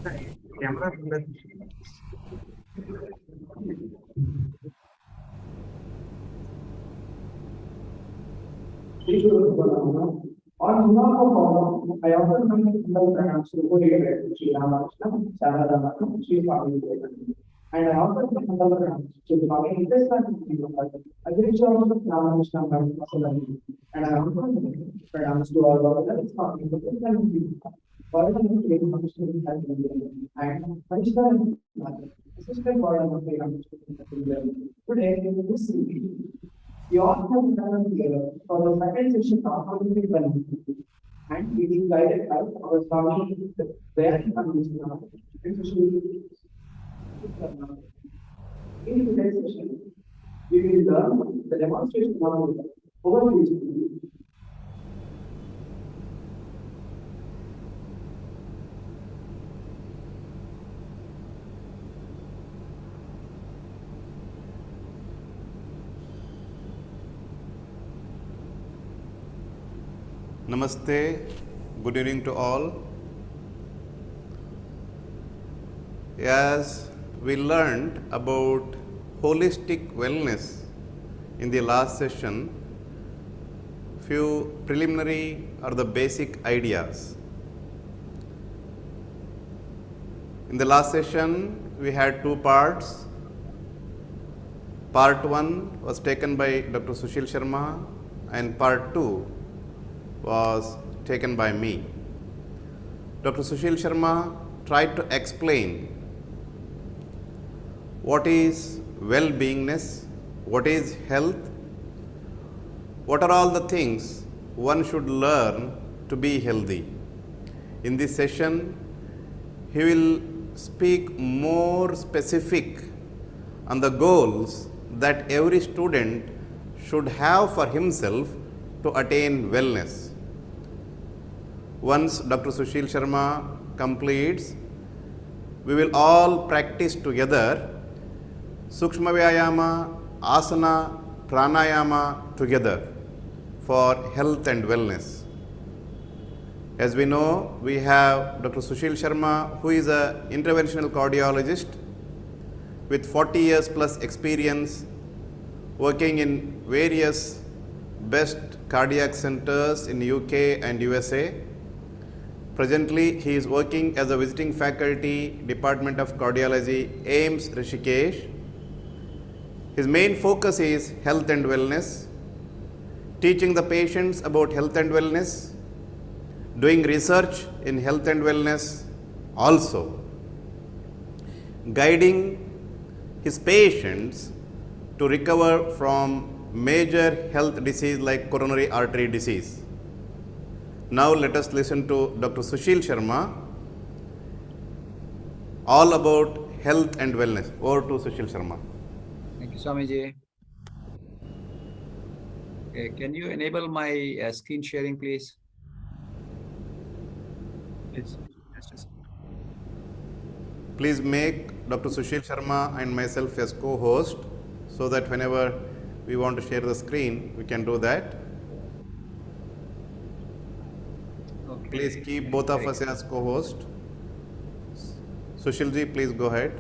Camera और I also remember Sri Ramakrishna, Sarada, Sri Swami and I also remember Sri Swami interest I think so also Ramakrishna and I also pronounced to all of that it's not what is the and assistant for today this we all have done together for the second session of Community Development and it is guided by our Swami Dayananda Ramakrishna. In today's session, we will learn the demonstration model overview. Namaste, good evening to all. As we learned about holistic wellness in the last session, few preliminary or the basic ideas. In the last session, we had two parts. Part 1 was taken by Dr. Sushil Sharma and part 2 was taken by me. Dr. Sushil Sharma tried to explain what is well-beingness, what is health, what are all the things one should learn to be healthy. In this session, he will speak more specific on the goals that every student should have for himself to attain wellness. Once Dr. Sushil Sharma completes, we will all practice together Sukshma Vyayama, Asana, Pranayama together for health and wellness. As we know, we have Dr. Sushil Sharma, who is an interventional cardiologist with 40 years plus experience working in various best cardiac centers in UK and USA. Presently, he is working as a visiting faculty, Department of Cardiology, AIIMS Rishikesh. His main focus is health and wellness, teaching the patients about health and wellness, doing research in health and wellness, also guiding his patients to recover from major health disease like coronary artery disease. Now let us listen to Dr. Sushil Sharma all about health and wellness. Over to Sushil Sharma. Thank you, Swamiji. Okay, can you enable my screen sharing, please? Please make Dr. Sushil Sharma and myself as co-host so that whenever we want to share the screen, we can do that. Okay. Please keep both of us as co-host. Sushilji, please go ahead.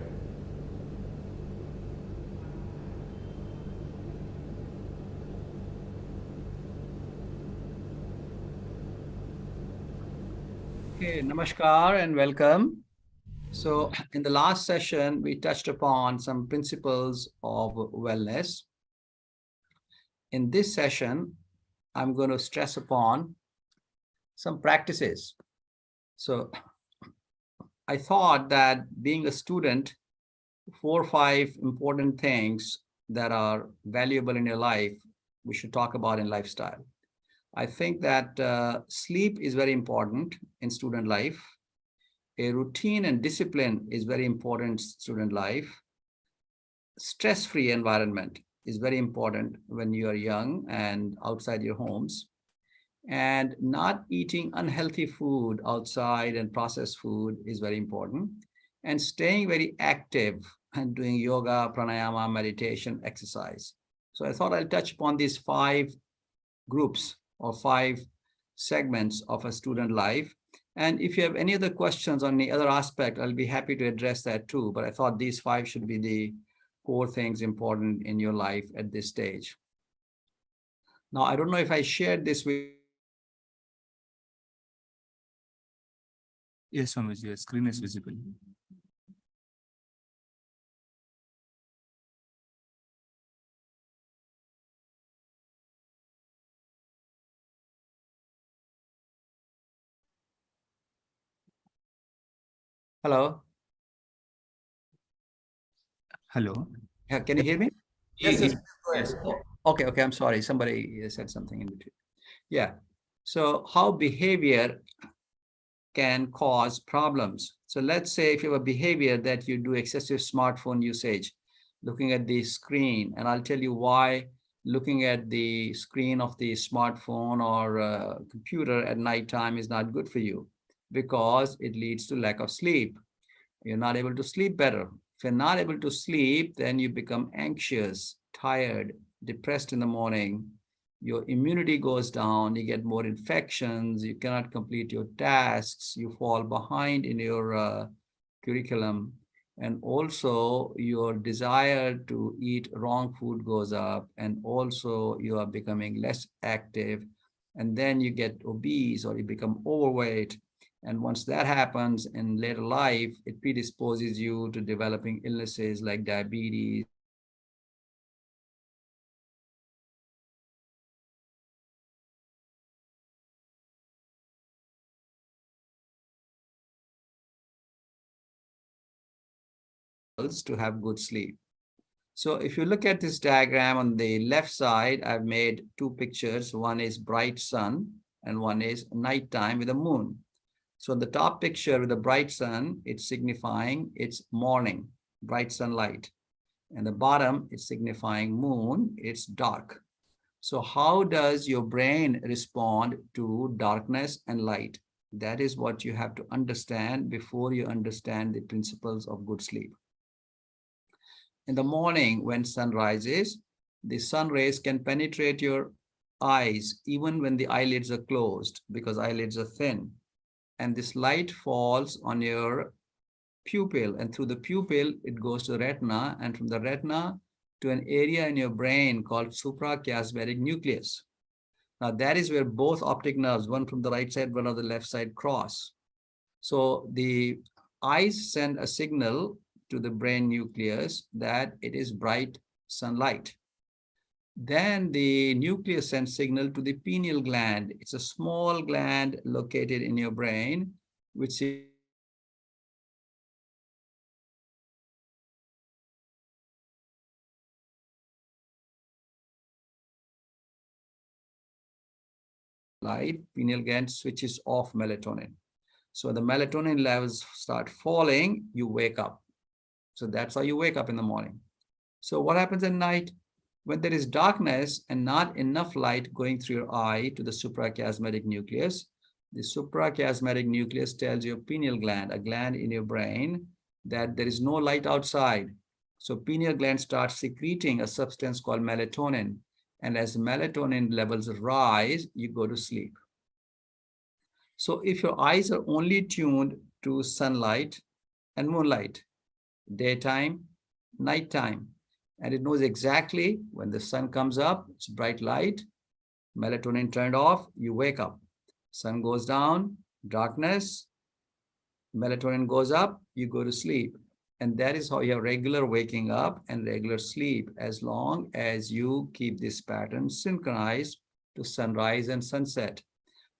Okay, namaskar and welcome. So in the last session, we touched upon some principles of wellness. In this session, I'm going to stress upon some practices. So I thought that being a student, 4 or 5 important things that are valuable in your life, we should talk about in lifestyle. I think that sleep is very important in student life. A routine and discipline is very important in student life. Stress-free environment is very important when you are young and outside your homes. And not eating unhealthy food outside and processed food is very important. And staying very active and doing yoga, pranayama, meditation, exercise. So I thought I'll touch upon these 5 groups or 5 segments of a student life. And if you have any other questions on the other aspect, I'll be happy to address that too. But I thought these 5 should be the core things important in your life at this stage. Now, I don't know if I shared this with. Yes, Swamiji, your screen is visible. Hello? Hello. Yeah, can you hear me? Yes. Oh, okay, I'm sorry. Somebody said something in between. Yeah. So how behavior can cause problems. So let's say if you have a behavior that you do excessive smartphone usage, looking at the screen, and I'll tell you why looking at the screen of the smartphone or computer at nighttime is not good for you, because it leads to lack of sleep. You're not able to sleep better. If you're not able to sleep, then you become anxious, tired, depressed in the morning. Your immunity goes down, you get more infections, you cannot complete your tasks, you fall behind in your curriculum. And also your desire to eat wrong food goes up, and also you are becoming less active, and then you get obese or you become overweight. And once that happens in later life, it predisposes you to developing illnesses like diabetes, to have good sleep. So if you look at this diagram on the left side, I've made 2 pictures. One is bright sun and one is nighttime with a moon. So the top picture with the bright sun, it's signifying it's morning, bright sunlight. And the bottom is signifying moon, it's dark. So how does your brain respond to darkness and light? That is what you have to understand before you understand the principles of good sleep. In the morning, when sun rises, the sun rays can penetrate your eyes even when the eyelids are closed, because eyelids are thin. And this light falls on your pupil, and through the pupil, it goes to the retina, and from the retina to an area in your brain called suprachiasmatic nucleus. Now that is where both optic nerves, one from the right side, one on the left side, cross. So the eyes send a signal to the brain nucleus that it is bright sunlight. Then the nucleus sends signal to the pineal gland. It's a small gland located in your brain, which is light. Pineal gland switches off melatonin. So the melatonin levels start falling, you wake up. So that's how you wake up in the morning. So what happens at night? When there is darkness and not enough light going through your eye to the suprachiasmatic nucleus, the suprachiasmatic nucleus tells your pineal gland, a gland in your brain, that there is no light outside. So pineal gland starts secreting a substance called melatonin. And as melatonin levels rise, you go to sleep. So if your eyes are only tuned to sunlight and moonlight, daytime, nighttime, and it knows exactly when the sun comes up, it's bright light, melatonin turned off, you wake up. Sun goes down, darkness, melatonin goes up, you go to sleep. And that is how you have regular waking up and regular sleep, as long as you keep this pattern synchronized to sunrise and sunset.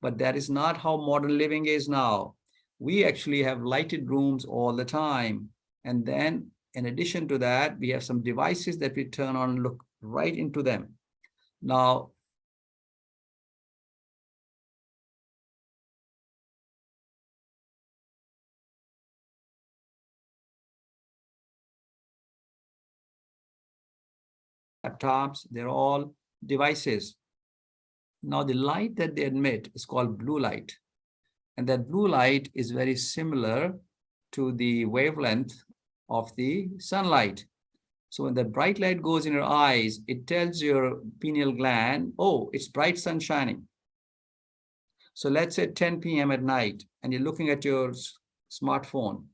But that is not how modern living is now. We actually have lighted rooms all the time. And then in addition to that, we have some devices that we turn on and look right into them. Now, laptops, they're all devices. Now, the light that they emit is called blue light. And that blue light is very similar to the wavelength of the sunlight. So when the bright light goes in your eyes, it tells your pineal gland, oh, it's bright sun shining. So let's say 10 p.m. at night, and you're looking at your smartphone.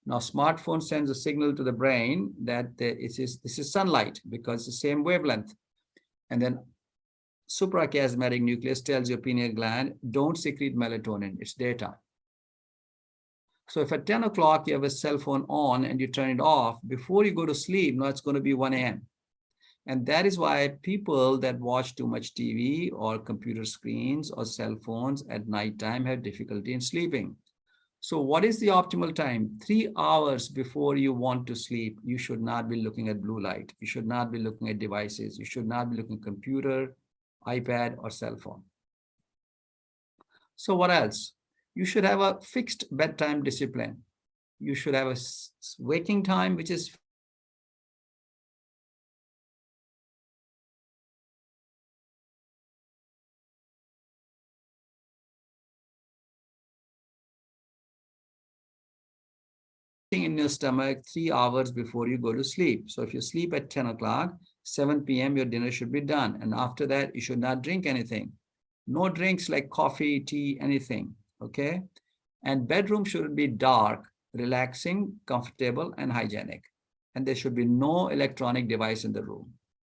Now, smartphone sends a signal to the brain that this is sunlight because it's the same wavelength. And then suprachiasmatic nucleus tells your pineal gland, don't secrete melatonin, it's daytime. So if at 10 o'clock you have a cell phone on and you turn it off, before you go to sleep, now it's going to be 1 a.m. And that is why people that watch too much TV or computer screens or cell phones at nighttime have difficulty in sleeping. So what is the optimal time? 3 hours before you want to sleep, you should not be looking at blue light. You should not be looking at devices. You should not be looking at computer, iPad, or cell phone. So what else? You should have a fixed bedtime discipline. You should have a waking time, which is in your stomach 3 hours before you go to sleep. So if you sleep at 10 o'clock, 7 p.m., your dinner should be done. And after that, you should not drink anything. No drinks like coffee, tea, anything, okay? And bedroom should be dark, relaxing, comfortable, and hygienic. And there should be no electronic device in the room.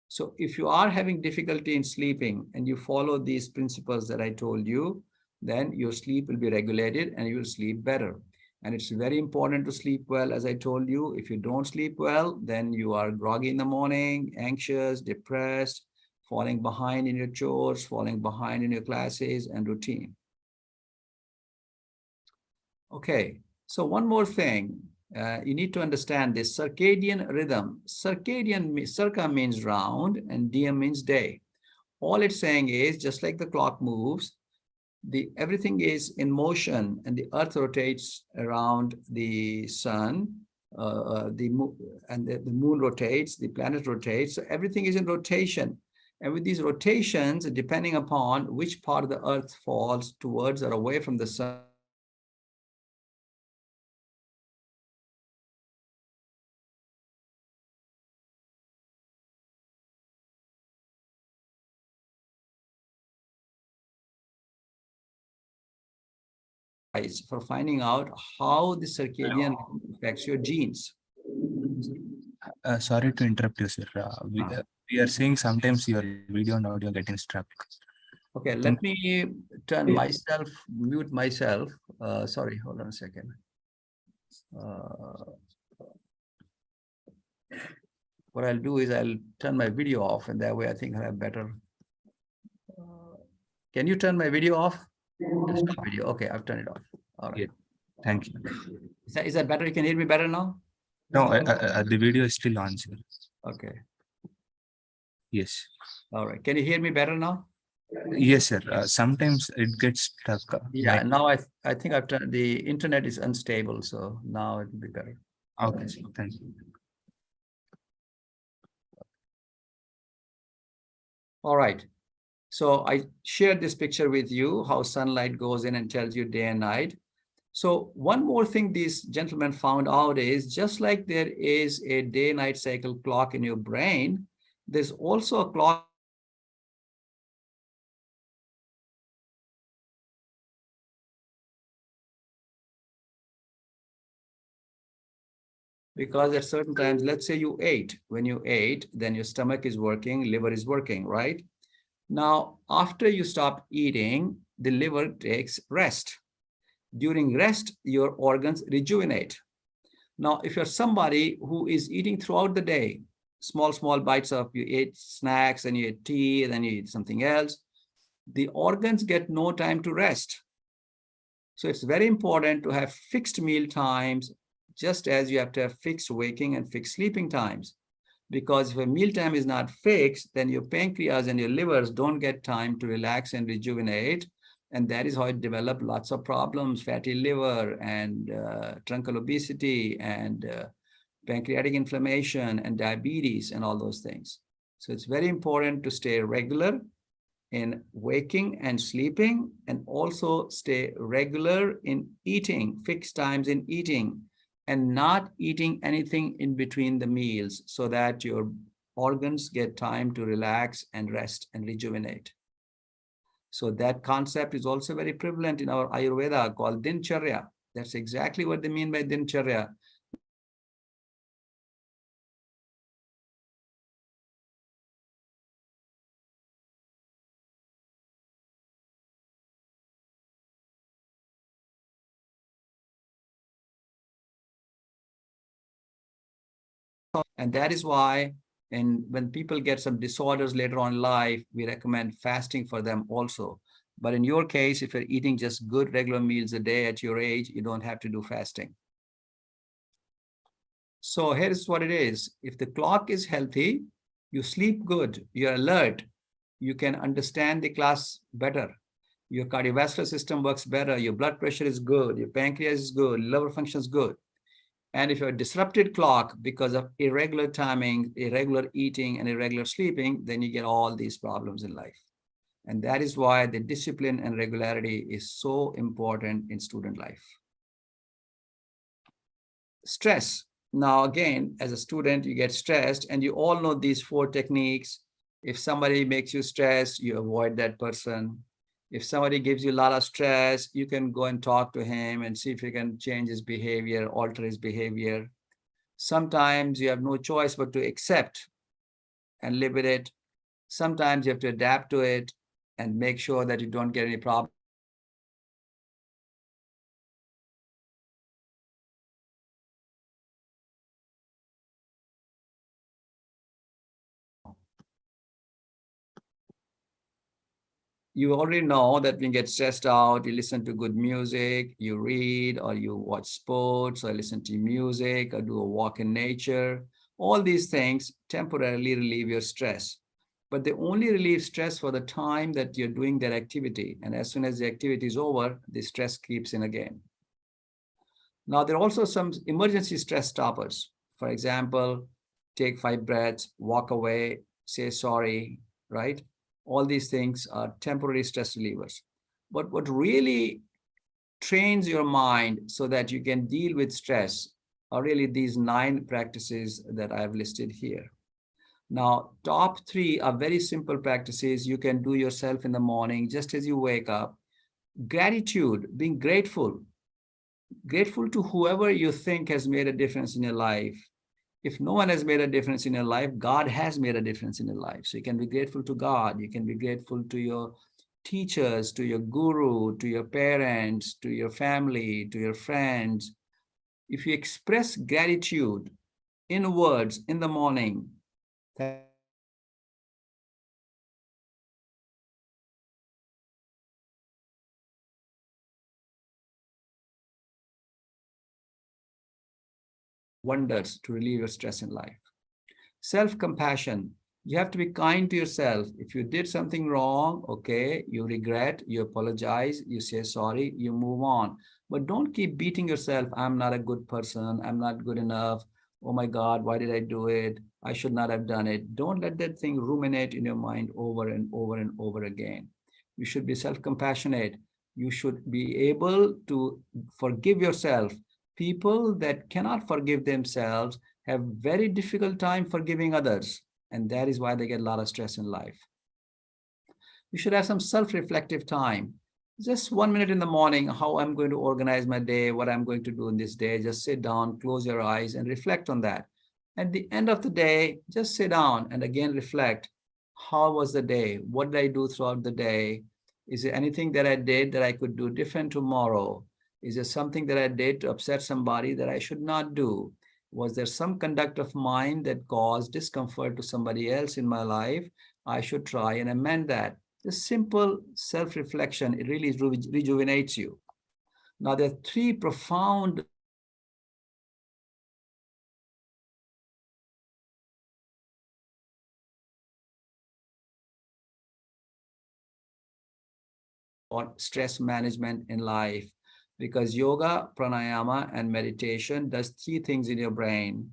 So if you are having difficulty in sleeping and you follow these principles that I told you, then your sleep will be regulated and you will sleep better. And it's very important to sleep well, as I told you. If you don't sleep well, then you are groggy in the morning, anxious, depressed, falling behind in your chores, falling behind in your classes and routine. Okay, so one more thing. You need to understand this circadian rhythm. Circa means round and diem means day. All it's saying is, just like the clock moves, everything is in motion, and the earth rotates around the sun, the moon rotates, the planet rotates, so everything is in rotation. And with these rotations, depending upon which part of the earth falls towards or away from the sun, for finding out how the circadian affects your genes. Sorry to interrupt you, sir. We are seeing sometimes your video and audio getting stuck. Okay, let me turn myself, mute myself. Sorry, hold on a second. What I'll do is I'll turn my video off, and that way I think I have better. Can you turn my video off? Stop video. Okay, I've turned it off. All right. Yeah. Thank you. Is that better? You can hear me better now? No, the video is still on, sir. Okay. Yes. All right. Can you hear me better now? Yes, sir. Sometimes it gets stuck. Yeah. Now I think I've turned, the internet is unstable, so now it will be better. Okay, sir. Thank you. All right. So I shared this picture with you, how sunlight goes in and tells you day and night. So one more thing these gentlemen found out is, just like there is a day-night cycle clock in your brain, there's also a clock because at certain times, let's say you ate. When you ate, then your stomach is working, liver is working, right? Now, after you stop eating, the liver takes rest. During rest, your organs rejuvenate. Now, if you're somebody who is eating throughout the day, small bites of, you ate snacks and you ate tea, and then you eat something else, the organs get no time to rest. So it's very important to have fixed meal times, just as you have to have fixed waking and fixed sleeping times. Because if a mealtime is not fixed, then your pancreas and your livers don't get time to relax and rejuvenate. And that is how it develops lots of problems, fatty liver and truncal obesity and pancreatic inflammation and diabetes and all those things. So it's very important to stay regular in waking and sleeping, and also stay regular in eating, fixed times in eating, and not eating anything in between the meals, so that your organs get time to relax and rest and rejuvenate. So that concept is also very prevalent in our Ayurveda called Dincharya. That's exactly what they mean by Dincharya. And that is why, and when people get some disorders later on in life, we recommend fasting for them also. But in your case, if you're eating just good regular meals a day at your age, you don't have to do fasting. So here's what it is. If the clock is healthy, you sleep good, you're alert, you can understand the class better. Your cardiovascular system works better, your blood pressure is good, your pancreas is good, liver function is good. And if you're a disrupted clock because of irregular timing, irregular eating, and irregular sleeping, then you get all these problems in life. And that is why the discipline and regularity is so important in student life. Stress. Now, again, as a student, you get stressed, and you all know these 4 techniques. If somebody makes you stressed, you avoid that person. If somebody gives you a lot of stress, you can go and talk to him and see if you can change his behavior, alter his behavior. Sometimes you have no choice but to accept and live with it. Sometimes you have to adapt to it and make sure that you don't get any problems. You already know that when you get stressed out, you listen to good music, you read, or you watch sports, or listen to music, or do a walk in nature. All these things temporarily relieve your stress. But they only relieve stress for the time that you're doing that activity. And as soon as the activity is over, the stress creeps in again. Now, there are also some emergency stress stoppers. For example, take 5 breaths, walk away, say sorry, right? All these things are temporary stress relievers. But what really trains your mind so that you can deal with stress are really these 9 practices that I've listed here. Now, top 3 are very simple practices you can do yourself in the morning, just as you wake up. Gratitude, being grateful. Grateful to whoever you think has made a difference in your life. If no one has made a difference in your life, God has made a difference in your life. So you can be grateful to God. You can be grateful to your teachers, to your guru, to your parents, to your family, to your friends. If you express gratitude in words in the morning, wonders to relieve your stress in life. Self-compassion. You have to be kind to yourself. If you did something wrong, okay, you regret, you apologize, you say sorry, you move on. But don't keep beating yourself. I'm not a good person. I'm not good enough. Oh my God, why did I do it? I should not have done it. Don't let that thing ruminate in your mind over and over and over again. You should be self-compassionate. You should be able to forgive yourself. People that cannot forgive themselves have very difficult time forgiving others. And that is why they get a lot of stress in life. You should have some self-reflective time. Just 1 minute in the morning, how I'm going to organize my day, what I'm going to do in this day. Just sit down, close your eyes, and reflect on that. At the end of the day, just sit down and again reflect. How was the day? What did I do throughout the day? Is there anything that I did that I could do different tomorrow? Is there something that I did to upset somebody that I should not do? Was there some conduct of mine that caused discomfort to somebody else in my life? I should try and amend that. The simple self-reflection, it really rejuvenates you. Now, there are 3 profound on stress management in life, because yoga, pranayama, and meditation does 3 things in your brain.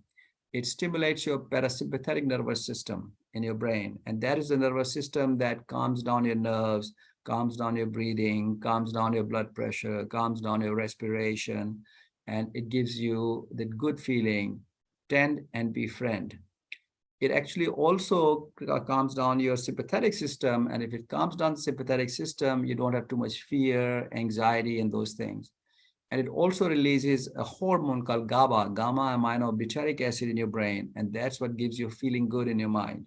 It stimulates your parasympathetic nervous system in your brain. And that is the nervous system that calms down your nerves, calms down your breathing, calms down your blood pressure, calms down your respiration, and it gives you the good feeling, tend and befriend. it actually also calms down your sympathetic system. And if it calms down the sympathetic system, you don't have too much fear, anxiety, and those things. And it also releases a hormone called GABA, gamma-aminobutyric acid in your brain. And that's what gives you feeling good in your mind.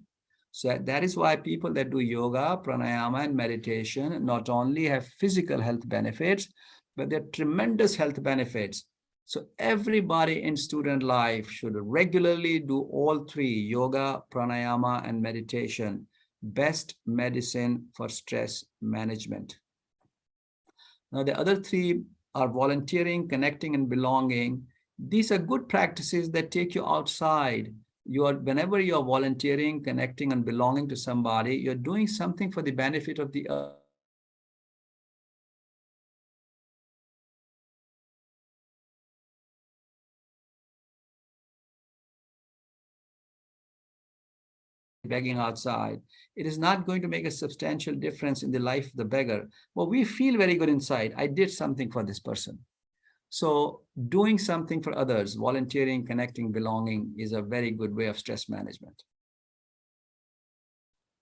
So that is why people that do yoga, pranayama, and meditation not only have physical health benefits, but they're tremendous health benefits. So everybody in student life should regularly do all three: yoga, pranayama, and meditation. Best medicine for stress management. Now, the other three are volunteering, connecting, and belonging. These are good practices that take you outside. Whenever you're volunteering, connecting, and belonging to somebody, you're doing something for the benefit of the other. Begging outside, it is not going to make a substantial difference in the life of the beggar. But we feel very good inside. I did something for this person. So doing something for others, volunteering, connecting, belonging is a very good way of stress management.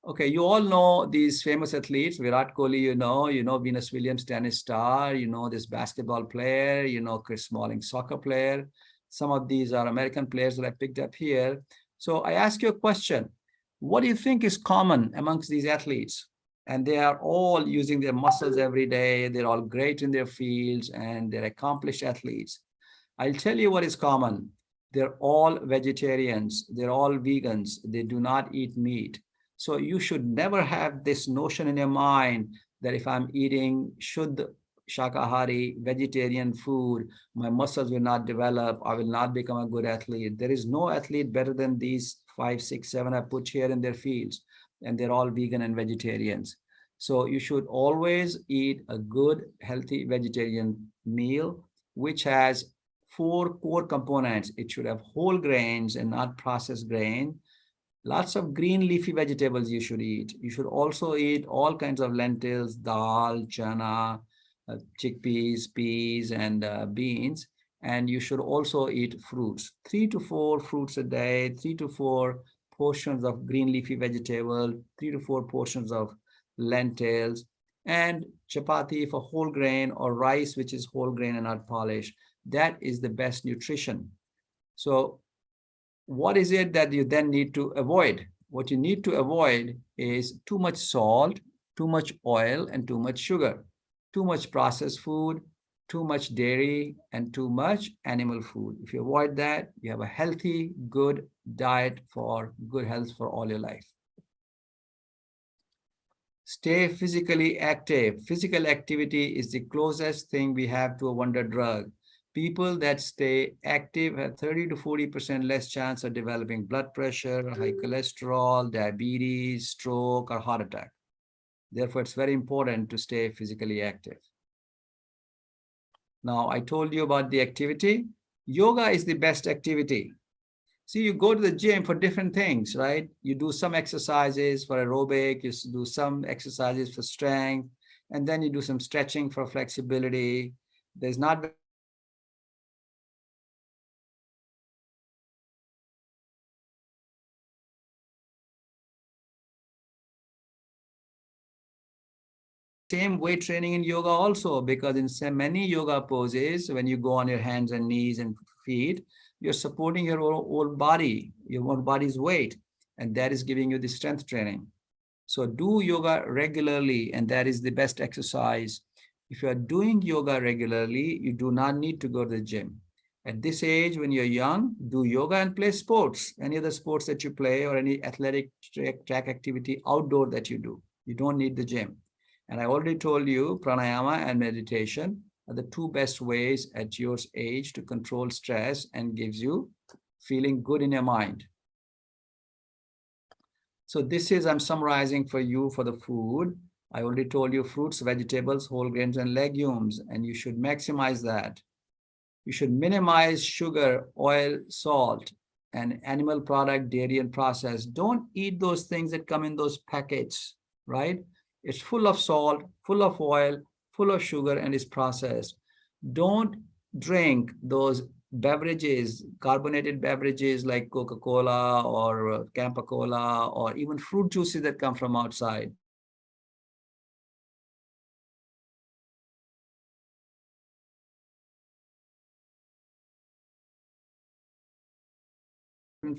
Okay, you all know these famous athletes: Virat Kohli, you know Venus Williams, tennis star, you know this basketball player, you know Chris Smalling, soccer player. Some of these are American players that I picked up here. So I ask you a question. What do you think is common amongst these athletes? And they are all using their muscles every day. They're all great in their fields and they're accomplished athletes. I'll tell you what is common. They're all vegetarians. They're all vegans. They do not eat meat. So you should never have this notion in your mind that if I'm eating Shuddha, Shakahari, vegetarian food, my muscles will not develop. I will not become a good athlete. There is no athlete better than these 5, 6, 7 I put here in their fields, and they're all vegan and vegetarians. So you should always eat a good, healthy vegetarian meal, which has 4 core components. It should have whole grains and not processed grain. Lots of green leafy vegetables you should eat. You should also eat all kinds of lentils, dal, chana, chickpeas, peas, and beans. And you should also eat fruits, 3 to 4 fruits a day, 3 to 4 portions of green leafy vegetable, 3 to 4 portions of lentils, and chapati for whole grain, or rice, which is whole grain and not polished. That is the best nutrition. So what is it that you then need to avoid? What you need to avoid is too much salt, too much oil, and too much sugar, too much processed food, too much dairy, and too much animal food. If you avoid that, you have a healthy, good diet for good health for all your life. Stay physically active. Physical activity is the closest thing we have to a wonder drug. People that stay active have 30 to 40% less chance of developing blood pressure, high cholesterol, diabetes, stroke, or heart attack. Therefore, it's very important to stay physically active. Now, I told you about the activity. Yoga is the best activity. See, you go to the gym for different things, right? You do some exercises for aerobic, you do some exercises for strength, and then you do some stretching for flexibility. There's not same weight training in yoga also, because in many yoga poses, when you go on your hands and knees and feet, you're supporting your whole body, your whole body's weight, and that is giving you the strength training. So do yoga regularly, and that is the best exercise. If you are doing yoga regularly, you do not need to go to the gym. At this age, when you're young, do yoga and play sports, any other sports that you play, or any athletic track activity outdoor that you do. You don't need the gym. And I already told you, pranayama and meditation are the 2 best ways at your age to control stress and gives you feeling good in your mind. So this is, I'm summarizing for you for the food. I already told you fruits, vegetables, whole grains, and legumes, and you should maximize that. You should minimize sugar, oil, salt, and animal product, dairy, and processed. Don't eat those things that come in those packets, right? It's full of salt, full of oil, full of sugar, and is processed. Don't drink those beverages, carbonated beverages like Coca-Cola or Campa-Cola, or even fruit juices that come from outside.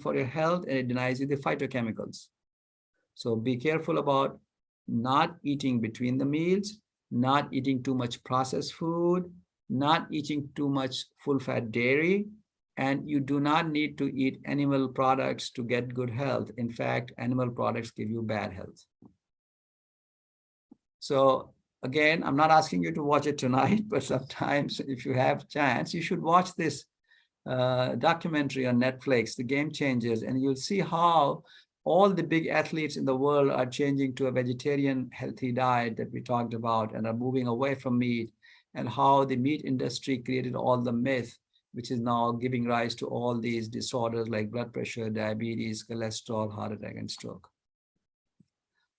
For your health, and it denies you the phytochemicals. So be careful about not eating between the meals, not eating too much processed food, not eating too much full-fat dairy, and you do not need to eat animal products to get good health. In fact, animal products give you bad health. So again, I'm not asking you to watch it tonight, but sometimes if you have chance, you should watch this documentary on Netflix, The Game Changers, and you'll see how all the big athletes in the world are changing to a vegetarian healthy diet that we talked about and are moving away from meat, and how the meat industry created all the myth, which is now giving rise to all these disorders like blood pressure, diabetes, cholesterol, heart attack, and stroke.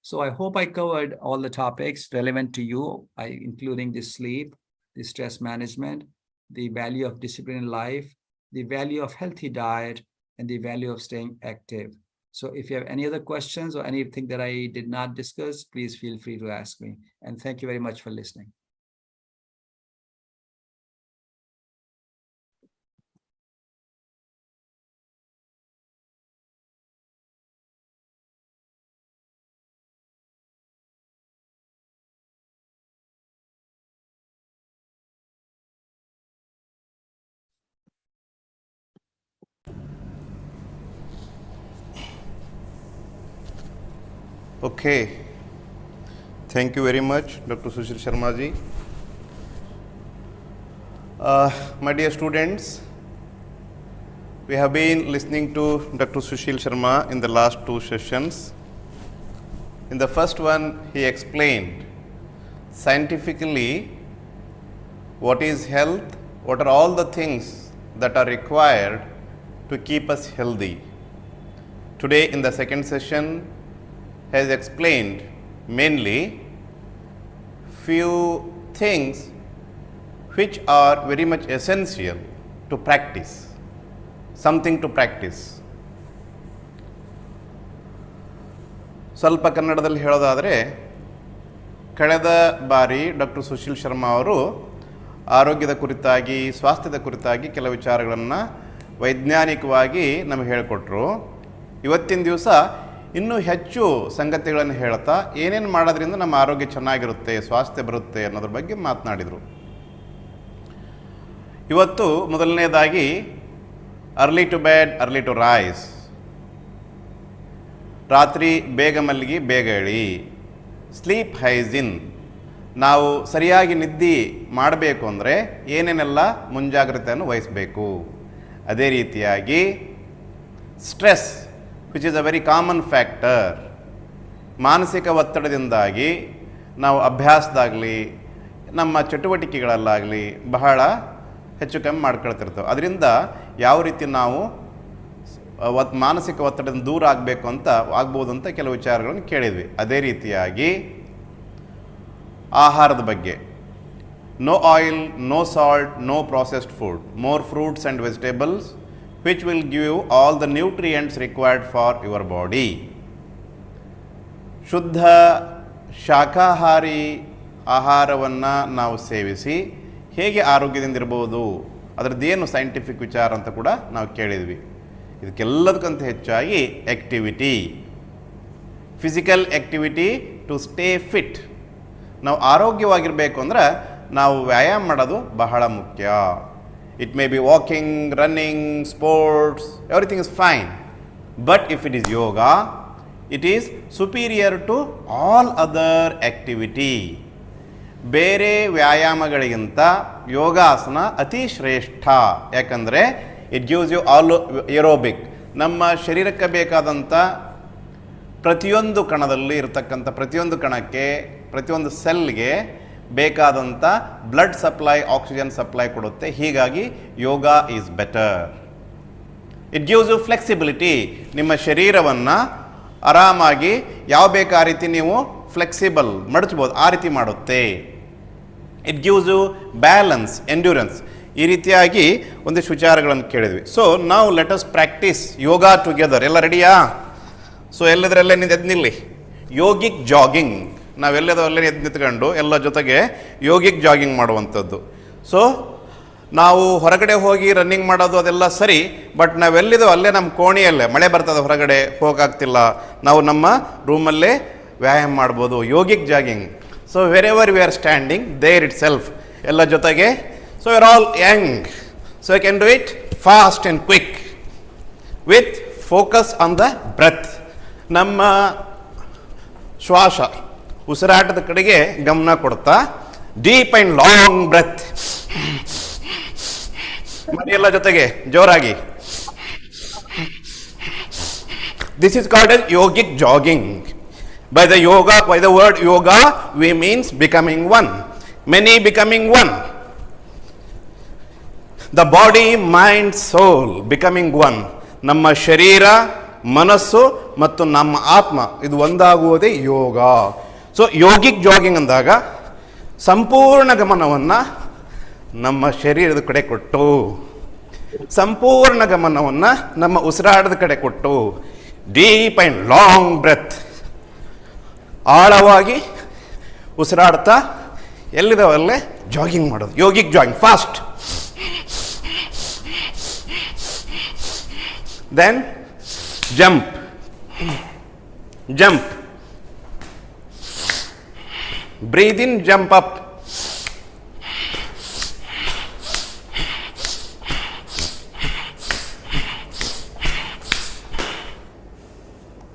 So I hope I covered all the topics relevant to you, including the sleep, the stress management, the value of discipline in life, the value of healthy diet, and the value of staying active. So if you have any other questions or anything that I did not discuss, please feel free to ask me. And thank you very much for listening. Okay. Thank you very much, Dr. Sushil Sharma ji. My dear students, we have been listening to Dr. Sushil Sharma in the last two sessions. In the first one, he explained scientifically what is health, what are all the things that are required to keep us healthy. Today, in the second session, has explained mainly few things which are very much essential to practice, something to practice. ಸ್ವಲ್ಪ ಕನ್ನಡದಲ್ಲಿ ಹೇಳೋದಾದರೆ, ಕಳೆದ ಬಾರಿ doctor Sushil Sharma ಅವರು ಆರೋಗ್ಯದ ಕುರಿತಾಗಿ, ಸ್ವಾಸ್ಥ್ಯದ ಕುರಿತಾಗಿ ಕೆಲವು ವಿಚಾರಗಳನ್ನು ವೈಜ್ಞಾನಿಕವಾಗಿ ನಮಗೆ ಹೇಳಿಕೊಟ್ರು. ಇವತ್ತಿನ ದಿವಸ ಇನ್ನೂ ಹೆಚ್ಚು ಸಂಗತಿಗಳನ್ನು ಹೇಳ್ತಾ ಏನೇನು ಮಾಡೋದ್ರಿಂದ ನಮ್ಮ ಆರೋಗ್ಯ ಚೆನ್ನಾಗಿರುತ್ತೆ, ಸ್ವಾಸ್ಥ್ಯ ಬರುತ್ತೆ ಅನ್ನೋದ್ರ ಬಗ್ಗೆ ಮಾತನಾಡಿದರು. ಇವತ್ತು ಮೊದಲನೇದಾಗಿ early to bed early to rise, ರಾತ್ರಿ ಬೇಗ ಮಲಗಿ ಬೇಗ ಏಳಿ, ಸ್ಲೀಪ್ ಹೈಜಿನ್, ನಾವು ಸರಿಯಾಗಿ ನಿದ್ದೆ ಮಾಡಬೇಕು ಅಂದರೆ ಏನೇನೆಲ್ಲ ಮುಂಜಾಗ್ರತೆಯನ್ನು ವಹಿಸಬೇಕು. ಅದೇ ರೀತಿಯಾಗಿ stress which is a very common factor, ಮಾನಸಿಕ ಒತ್ತಡದಿಂದಾಗಿ ನಾವು ಅಭ್ಯಾಸದಾಗಲಿ ನಮ್ಮ ಚಟುವಟಿಕೆಗಳಲ್ಲಾಗಲಿ ಬಹಳ ಹೆಚ್ಚು ಕಮ್ಮಿ ಮಾಡ್ಕೊಳ್ತಿರ್ತೇವೆ. ಅದರಿಂದ ಯಾವ ರೀತಿ ನಾವು ಮಾನಸಿಕ ಒತ್ತಡದಿಂದ ದೂರ ಆಗಬೇಕು ಆಗ್ಬೋದು ಅಂತ ಕೆಲವು ವಿಚಾರಗಳನ್ನು ಕೇಳಿದ್ವಿ. ಅದೇ ರೀತಿಯಾಗಿ ಆಹಾರದ ಬಗ್ಗೆ, no oil, no salt, no processed food, more fruits and vegetables which will give you all the nutrients required for your body. ಶುದ್ಧ ಶಾಕಾಹಾರಿ ಆಹಾರವನ್ನು ನಾವು ಸೇವಿಸಿ ಹೇಗೆ ಆರೋಗ್ಯದಿಂದಿರ್ಬೋದು, ಅದರದ್ದೇನು ಸೈಂಟಿಫಿಕ್ ವಿಚಾರ ಅಂತ ಕೂಡ ನಾವು ಕೇಳಿದ್ವಿ. ಇದಕ್ಕೆಲ್ಲದಕ್ಕಂತ ಹೆಚ್ಚಾಗಿ activity, physical activity to stay fit. ನಾವು ಆರೋಗ್ಯವಾಗಿರಬೇಕು ಅಂದ್ರೆ ನಾವು ವ್ಯಾಯಾಮ ಮಾಡೋದು ಬಹಳ ಮುಖ್ಯ. It may be walking, running, sports, everything is fine. But if it is yoga, it is superior to all other activity. ಬೇರೆ ವ್ಯಾಯಾಮಗಳಿಗಿಂತ ಯೋಗಾಸನ ಅತಿ ಶ್ರೇಷ್ಠ. ಯಾಕಂದರೆ it gives you all aerobic, ನಮ್ಮ ಶರೀರಕ್ಕೆ ಬೇಕಾದಂಥ ಪ್ರತಿಯೊಂದು ಕಣದಲ್ಲಿ ಇರತಕ್ಕಂಥ ಪ್ರತಿಯೊಂದು ಕಣಕ್ಕೆ, ಪ್ರತಿಯೊಂದು ಸೆಲ್ಗೆ ಬೇಕಾದಂಥ ಬ್ಲಡ್ ಸಪ್ಲೈ, ಆಕ್ಸಿಜನ್ ಸಪ್ಲೈ ಕೊಡುತ್ತೆ. ಹೀಗಾಗಿ yoga is better. It gives you flexibility, ನಿಮ್ಮ ಶರೀರವನ್ನು ಆರಾಮಾಗಿ ಯಾವ ಬೇಕು ಆ ರೀತಿ ನೀವು ಫ್ಲೆಕ್ಸಿಬಲ್ ಮಡಚ್ಬೋದು, ಆ ರೀತಿ ಮಾಡುತ್ತೆ. It gives you balance, endurance. ಈ ರೀತಿಯಾಗಿ ಒಂದಿಷ್ಟು ವಿಚಾರಗಳನ್ನು ಕೇಳಿದ್ವಿ. ಸೊ ನಾವು let us practise yoga together. ಎಲ್ಲ ರೆಡಿಯಾ? ಸೊ ಎಲ್ಲದರಲ್ಲೇ ಎದ್ದು ನಿಲ್ಲಿ. ಯೋಗಿಕ್ ಜಾಗಿಂಗ್, ನಾವೆಲ್ಲದಲ್ಲೇ ಎದ್ದು ನಿಂತ್ಕೊಂಡು ಎಲ್ಲ ಜೊತೆಗೆ ಯೋಗಿಕ್ ಜಾಗಿಂಗ್ ಮಾಡುವಂಥದ್ದು. ಸೊ ನಾವು ಹೊರಗಡೆ ಹೋಗಿ ರನ್ನಿಂಗ್ ಮಾಡೋದು ಅದೆಲ್ಲ ಸರಿ, ಬಟ್ ನಾವೆಲ್ಲಿದೋ ಅಲ್ಲೇ ನಮ್ಮ ಕೋಣೆಯಲ್ಲೇ, ಮಳೆ ಬರ್ತದೆ ಹೊರಗಡೆ ಹೋಗಾಗ್ತಿಲ್ಲ, ನಾವು ನಮ್ಮ ರೂಮಲ್ಲೇ ವ್ಯಾಯಾಮ ಮಾಡ್ಬೋದು. Yogic jogging. So wherever we are standing there itself, ಎಲ್ಲ ಜೊತೆಗೆ. So you are all young, so you can do it fast and quick with focus on the breath. ನಮ್ಮ ಶ್ವಾಸ ಉಸಿರಾಟದ ಕಡೆಗೆ ಗಮನ ಕೊಡ್ತಾ ಡೀಪ್ ಆ್ಯಂಡ್ ಲಾಂಗ್ ಬ್ರೆತ್ ಮಾಡಿ, ಎಲ್ಲ ಜೊತೆಗೆ ಜೋರಾಗಿ. This is called as yogic jogging. By the word yoga, we means becoming one. Many becoming one. The body, mind, soul becoming one. ನಮ್ಮ ಶರೀರ, ಮನಸ್ಸು ಮತ್ತು ನಮ್ಮ ಆತ್ಮ ಇದು ಒಂದಾಗುವುದೇ ಯೋಗ. ಸೊ ಯೋಗಿಕ್ ಜಾಗಿಂಗ್ ಅಂದಾಗ ಸಂಪೂರ್ಣ ಗಮನವನ್ನು ನಮ್ಮ ಶರೀರದ ಕಡೆ ಕೊಟ್ಟು, ಸಂಪೂರ್ಣ ಗಮನವನ್ನು ನಮ್ಮ ಉಸಿರಾಟದ ಕಡೆ ಕೊಟ್ಟು, ಡೀಪ್ ಆ್ಯಂಡ್ ಲಾಂಗ್ ಬ್ರೆತ್, ಆಳವಾಗಿ ಉಸಿರಾಡ್ತಾ ಎಲ್ಲಿದಾವಲ್ಲೇ ಜಾಗಿಂಗ್ ಮಾಡೋದು. Yogic jogging fast. Then jump, jump, breathe in, jump up.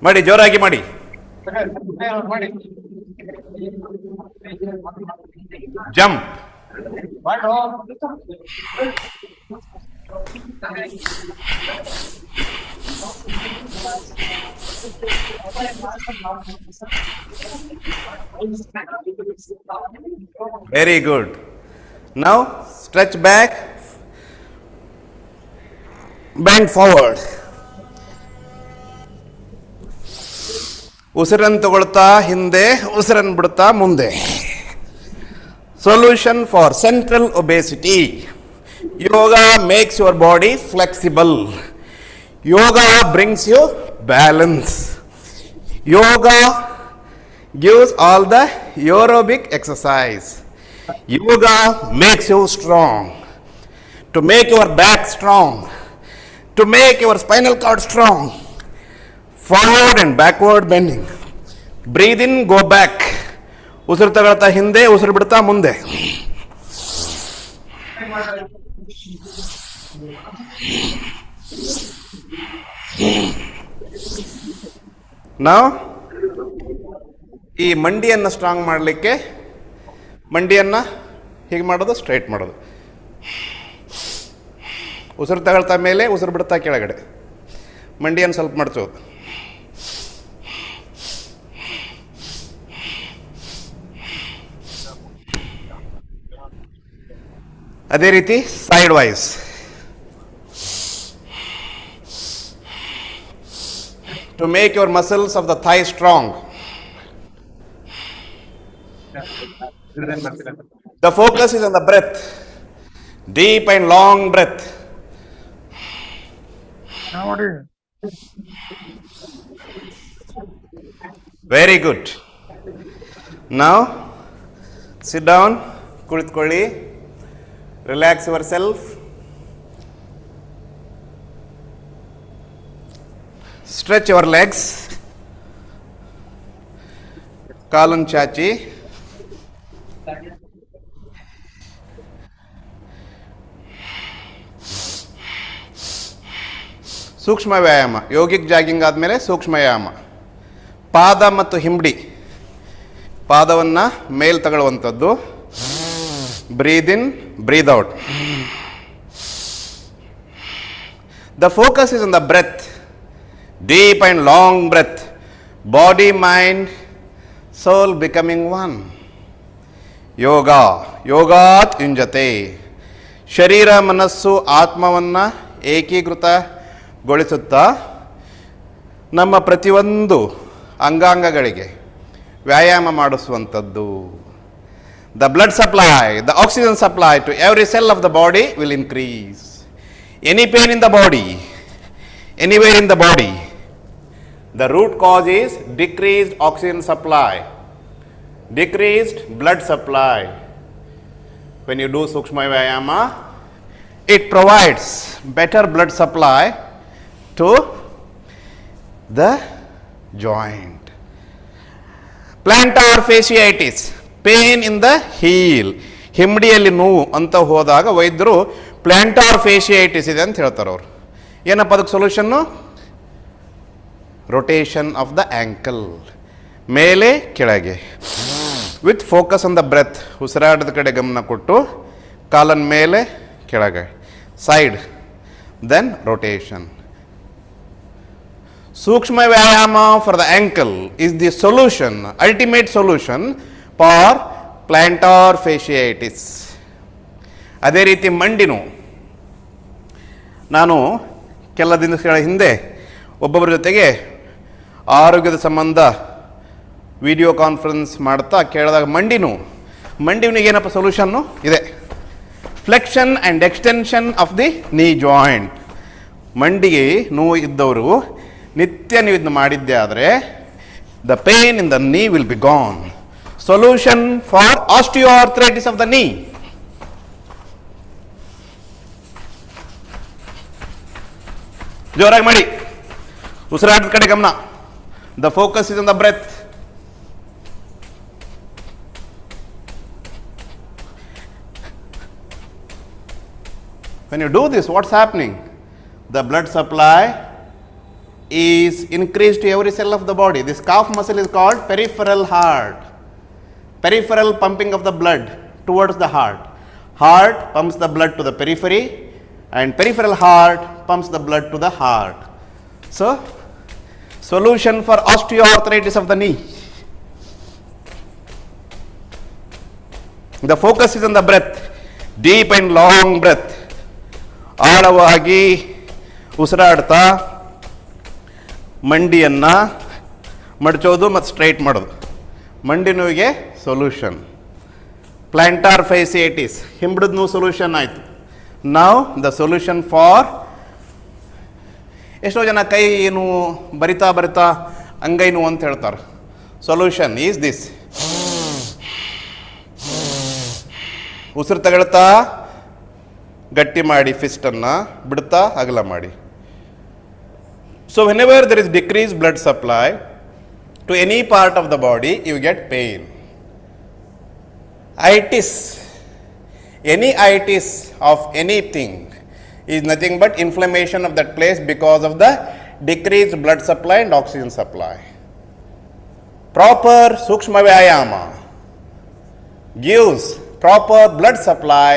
ಮಾಡಿ, ಜೋರಾಗಿ ಮಾಡಿ. Jump. Very good. Now stretch back, bend forward. ಉಸಿರನ್ನು ತಗೊಳ್ತಾ ಹಿಂದೆ, ಉಸಿರನ್ನು ಬಿಡ್ತಾ ಮುಂದೆ. Solution for central obesity. Yoga makes your body flexible. Yoga brings you balance. Yoga gives all the aerobic exercise. Yoga makes you strong. To make your back strong, to make your spinal cord strong. Forward and backward bending. Breathe in, go back. ಉಸಿರು ತಗೊಳ್ತಾ ಹಿಂದೆ, ಉಸಿರು ಬಿಡ್ತಾ ಮುಂದೆ. ನಾವು ಈ ಮಂಡಿಯನ್ನು strong ಮಾಡಲಿಕ್ಕೆ ಮಂಡಿಯನ್ನು ಹೀಗೆ ಮಾಡೋದು, ಸ್ಟ್ರೈಟ್ ಮಾಡೋದು. ಉಸಿರು ತಗೊಳ್ತಾ ಮೇಲೆ, ಉಸಿರು ಬಿಡ್ತಾ ಕೆಳಗಡೆ. ಮಂಡಿಯನ್ನು ಸ್ವಲ್ಪ ಮಡಚೋದು. ಅದೇ ರೀತಿ side wise. To make your muscles of the thigh strong. The focus is on the breath. Deep and long breath. Very good. ನಾವು ಸಿಟ್ ಡೌನ್, ಕುಳಿತುಕೊಳ್ಳಿ. Relax yourself. Stretch your legs. ಕಾಲನ್ನು ಚಾಚಿ. ಸೂಕ್ಷ್ಮ ವ್ಯಾಯಾಮ. ಯೋಗಿಕ್ ಜಾಗಿಂಗ್ ಆದಮೇಲೆ ಸೂಕ್ಷ್ಮ ವ್ಯಾಯಾಮ. ಪಾದ ಮತ್ತು ಹಿಂಬಡಿ, ಪಾದವನ್ನು ಮೇಲ್ ತಗೊಳ್ಳುವಂಥದ್ದು. Breathe in, breathe out. The focus is on the breath. Deep and long breath. Body, mind, soul becoming one. Yoga. Yogat yunjate. ಶರೀರ, ಮನಸ್ಸು, ಆತ್ಮವನ್ನು ಏಕೀಕೃತಗೊಳಿಸುತ್ತಾ ನಮ್ಮ ಪ್ರತಿಯೊಂದು ಅಂಗಾಂಗಗಳಿಗೆ ವ್ಯಾಯಾಮ ಮಾಡಿಸುವಂಥದ್ದು. the blood supply, the oxygen supply to every cell of the body will increase. Any pain in the body, anywhere in the body, the root cause is decreased oxygen supply, decreased blood supply. When you do Sukshma Vyayama, it provides better blood supply to the joint. Plantar fasciitis, pain in the heel. ಹಿಂಬಡಿಯಲ್ಲಿ ನೋವು ಅಂತ ಹೋದಾಗ ವೈದ್ಯರು plantar ಫೇಶಿಯೈಟಿಸ್ ಇದೆ ಅಂತ ಹೇಳ್ತಾರೆ ಅವರು. ಏನಪ್ಪ ಅದಕ್ಕೆ ಸೊಲ್ಯೂಷನ್ನು? ರೊಟೇಷನ್ ಆಫ್ ದ ಆ್ಯಂಕಲ್, ಮೇಲೆ ಕೆಳಗೆ, with focus on the breath, ಉಸಿರಾಟದ ಕಡೆ ಗಮನ ಕೊಟ್ಟು ಕಾಲನ್ ಮೇಲೆ ಕೆಳಗೆ, side, then rotation. Sukshma Vyayama for the ankle is the solution, ultimate solution for plantar fasciitis. ಅದೇ ರೀತಿ ಮಂಡಿನು. ನಾನು ಕೆಲ ದಿನಗಳ ಹಿಂದೆ ಒಬ್ಬೊಬ್ಬರ ಜೊತೆಗೆ ಆರೋಗ್ಯದ ಸಂಬಂಧ ವಿಡಿಯೋ ಕಾನ್ಫರೆನ್ಸ್ ಮಾಡ್ತಾ ಕೇಳಿದಾಗ ಮಂಡಿನಿಗೆ ಏನಪ್ಪ ಸೊಲ್ಯೂಷನ್ನು ಇದೆ? Flexion and extension of the knee joint. ಮಂಡಿಗೆ ನೋವು ಇದ್ದವರು ನಿತ್ಯ ನೀವು ಇದನ್ನು ಮಾಡಿದ್ದೆ ಆದರೆ the pain in the knee will be gone. Solution for osteoarthritis of the knee. ಜೋರಾಗಿ ಮಾಡಿ, ಉಸಿರಾಟದ ಕಡೆ ಗಮನ. The focus is on the breath. When you do this, what's happening? The blood supply is increased to every cell of the body. This calf muscle is called peripheral heart. Peripheral pumping of the blood towards the heart. Heart pumps the blood to the periphery and peripheral heart pumps the blood to the heart. So, solution for osteoarthritis of the knee. The focus is on the breath. Deep and long breath. ಆಳವಾಗಿ ಉಸಿರಾಡ್ತಾ ಮಂಡಿಯನ್ನು ಮಡಚೋದು ಮತ್ತು straight ಮಾಡೋದು. ಮಂಡಿ ನೋವಿಗೆ solution. Plantar ಫೇಸಿಯೈಟಿಸ್, ಹಿಂಬಡಿದ ನೋವು solution ಆಯಿತು. ನಾವು the solution for ಎಷ್ಟೋ ಜನ ಕೈ ನೋವು ಬರಿತಾ ಅಂಗೈ ನೋವು ಅಂತ ಹೇಳ್ತಾರೆ. Solution is this. ಉಸಿರು ತಗೊಳ್ತಾ ಗಟ್ಟಿ ಮಾಡಿ ಫಿಸ್ಟನ್ನು, ಬಿಡ್ತಾ ಅಗಲ ಮಾಡಿ. So whenever there is decreased blood supply to any part of the body, you get pain. Itis, any itis of anything is nothing but inflammation of that place because of the decreased blood supply and oxygen supply. Proper Sukshma Vyayama gives proper blood supply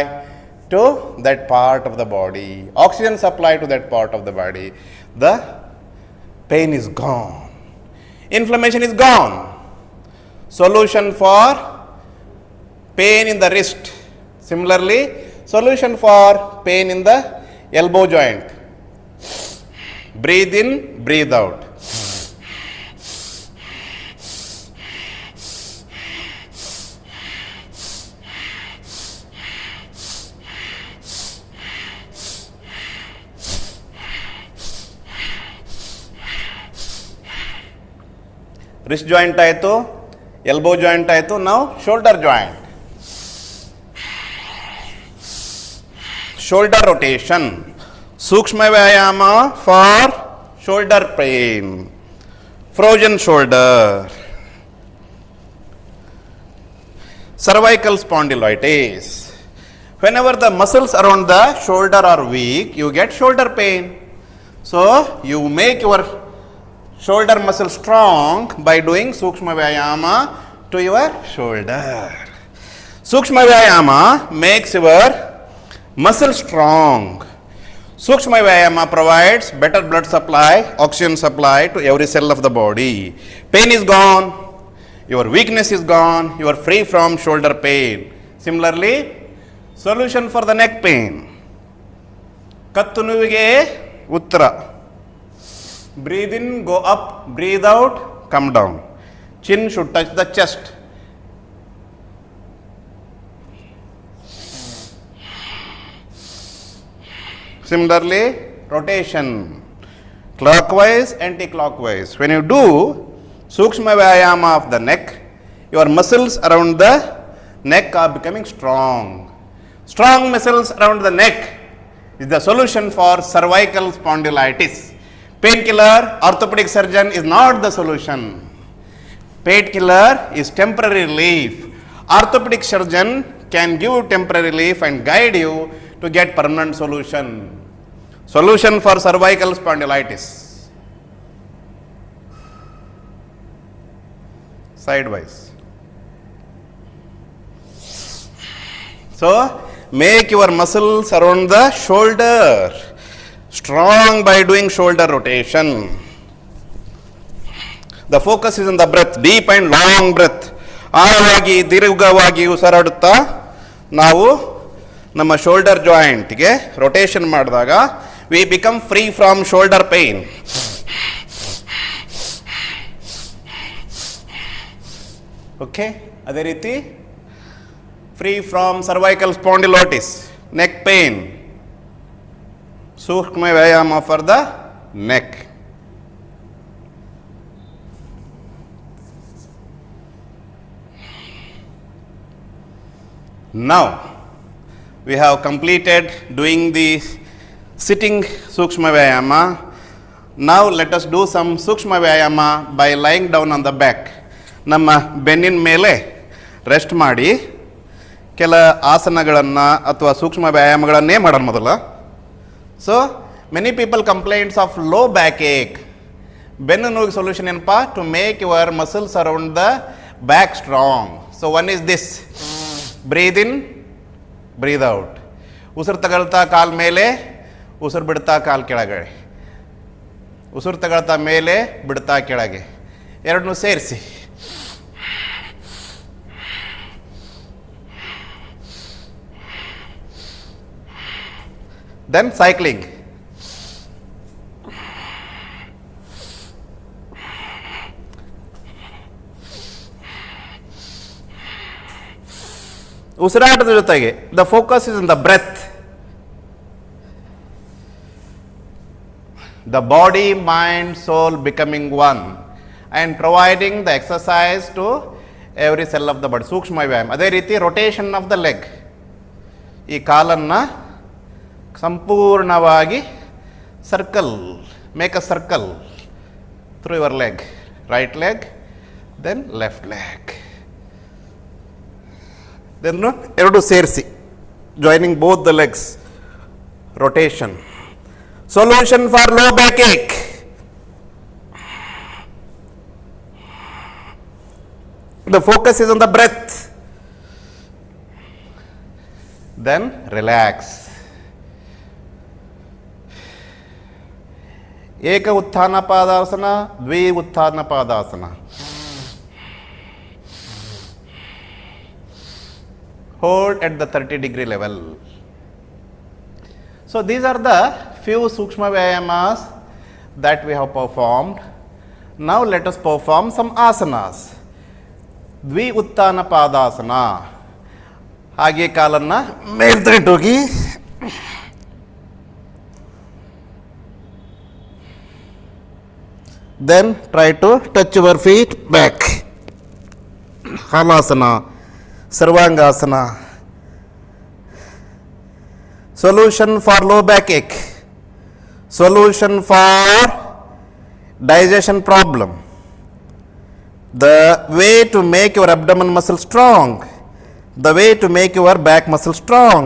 to that part of the body, oxygen supply to that part of the body. The pain is gone, inflammation is gone. Solution for pain in the wrist. Similarly, solution for pain in the elbow joint. Breathe in, breathe out. Wrist joint ಆಯಿತು, elbow joint ಆಯಿತು. ನಾವು shoulder joint. Shoulder rotation. ಸೂಕ್ಷ್ಮ ವ್ಯಾಯಾಮ for shoulder pain. Frozen shoulder. Cervical spondylitis. Whenever the muscles around the shoulder are weak, you get shoulder pain. So, you make your shoulder muscle strong by doing Sukshma Vyayama to your shoulder. Sukshma Vyayama makes your muscle strong. Sukshma Vyayama provides better blood supply, oxygen supply to every cell of the body. Pain is gone, your weakness is gone, you are free from shoulder pain. Similarly, solution for the neck pain. ಕತ್ತು ನೋವಿಗೆ ಉತ್ತರ. Breathe in, go up, breathe out, come down. Chin should touch the chest. Similarly, rotation, clockwise, anti-clockwise. When you do Sukshma Vyayama of the neck, your muscles around the neck are becoming strong. Strong muscles around the neck is the solution for cervical spondylitis. Painkiller, orthopedic surgeon is not the solution. Painkiller is temporary relief. Orthopedic surgeon can give temporary relief and guide you to get permanent solution. Solution for cervical spondylitis. Sidewise. So, make your muscles around the shoulder strong by doing shoulder rotation. The focus is on the breath, deep and long breath. ಆಳವಾಗಿ ದೀರ್ಘವಾಗಿ ಉಸಿರಾಡುತ್ತಾ ನಾವು ನಮ್ಮ shoulder ಜಾಯಿಂಟ್ಗೆ rotation ಮಾಡಿದಾಗ we become free from shoulder pain. Okay, ಅದೇ ರೀತಿ free from cervical spondylitis, neck pain. ಸೂಕ್ಷ್ಮ ವ್ಯಾಯಾಮ for the neck. Now, we have completed doing the sitting Sukshma Vyayama. Now, let us do some Sukshma Vyayama by lying down on the back. ನಮ್ಮ ಬೆನ್ನಿನ ಮೇಲೆ rest ಮಾಡಿ ಕೆಲ ಆಸನಗಳನ್ನು ಅಥವಾ ಸೂಕ್ಷ್ಮ ವ್ಯಾಯಾಮಗಳನ್ನೇ ಮಾಡೋಣ ಮೊದಲ. So many people complaints of low back ache. ಬೆನ್ನು ನೋವಿಗೆ ಸೊಲ್ಯೂಷನ್ ಏನಪ್ಪ? To make your muscles around the back strong. So one is this, breathe in, breathe out. ಉಸಿರು ತಗೊಳ್ತಾ ಕಾಲು ಮೇಲೆ, ಉಸಿರು ಬಿಡ್ತಾ ಕಾಲು ಕೆಳಗೆ, ಉಸಿರು ತಗೊಳ್ತಾ ಮೇಲೆ, ಬಿಡ್ತಾ ಕೆಳಗೆ, ಎರಡನ್ನೂ ಸೇರಿಸಿ. Then cycling. ಉಸಿರಾಟದ ಜೊತೆಗೆ the focus is on the breath. The body, mind, soul becoming one and providing the exercise to every cell of the body. ಸೂಕ್ಷ್ಮ ವ್ಯಾಯಾಮ. ಅದೇ ರೀತಿ rotation of the leg. ಈ ಕಾಲನ್ನು ಸಂಪೂರ್ಣವಾಗಿ circle, make a circle through your leg. Right leg, then left leg, then ಎರಡು ಸೇರಿಸಿ joining both the legs, rotation. Solution for low back ache. The focus is on the breath. Then relax. ಏಕ ಉತ್ಥಾನ ಪಾದಾಸನ, ದ್ವಿ ಉತ್ಥಾನ ಪಾದಾಸನ. Hold at the 30-degree level. So these are the few Sukshma Vyayamas that we have performed. Now let us perform some asanas. ದ್ವಿ ಉತ್ಥಾನ ಪಾದಾಸನ. ಹಾಗೆ ಕಾಲನ್ನು ಮೇಲ್ತಟ್ಟೋಗಿ then try to touch your feet back. Halasana, Sarvangasana. Solution for low back ache. Solution for digestion problem. The way to make your abdomen muscle strong. The way to make your back muscle strong.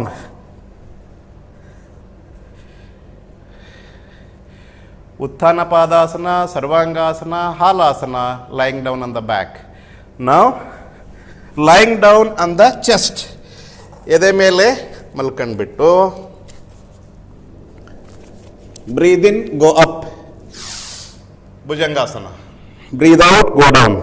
Utthana Padasana, Sarvangasana, Halasana, lying down on the back. Now, lying down on the chest. Ede mele malkandbittu. Breathe in, go up. Bhujangasana. Breathe out, go down.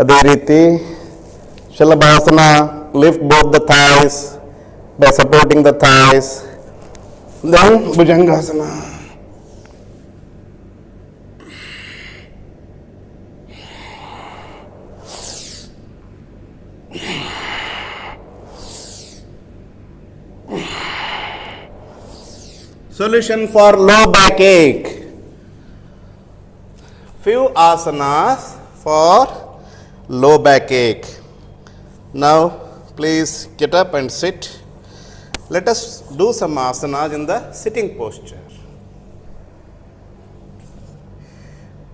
ಅದೇ ರೀತಿ shalabhasana, lift both the thighs by supporting the thighs. Then Bhujangasana. Solution for low backache. Few asanas for low backache. Now, please get up and sit. Let us do some asanas in the sitting posture.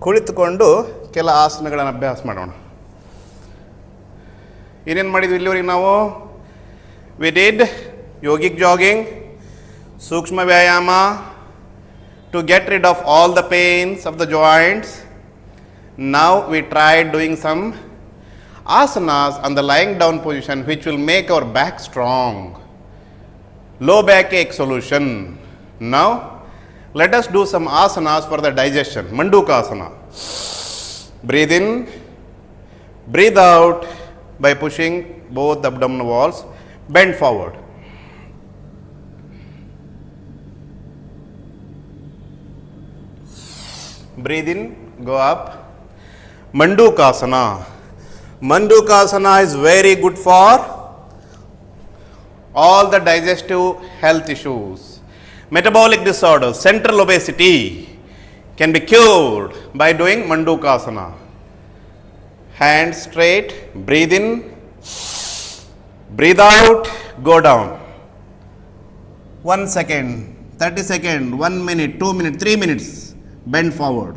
ಕುಳಿತುಕೊಂಡು ಕೆಲ ಆಸನಗಳನ್ನು ಅಭ್ಯಾಸ ಮಾಡೋಣ. ಏನೇನು ಮಾಡಿದ್ವಿ ಇಲ್ಲಿವರೆಗೆ ನಾವು? We did yogic jogging, ಸೂಕ್ಷ್ಮ ವ್ಯಾಯಾಮ to get rid of all the pains of the joints. Now we tried doing some asanas on the lying down position which will make our back strong. Low backache solution. Now let us do some asanas for the digestion. Mandukasana. Breathe in, breathe out by pushing both the abdominal walls. Bend forward. Breathe in, go up. Mandukasana. Mandukasana is very good for all the digestive health issues. Metabolic disorders, central obesity can be cured by doing Mandukasana. Hands straight, breathe in, breathe out, go down. 1 second, 30 seconds, 1 minute, 2 minutes, 3 minutes. Bend forward,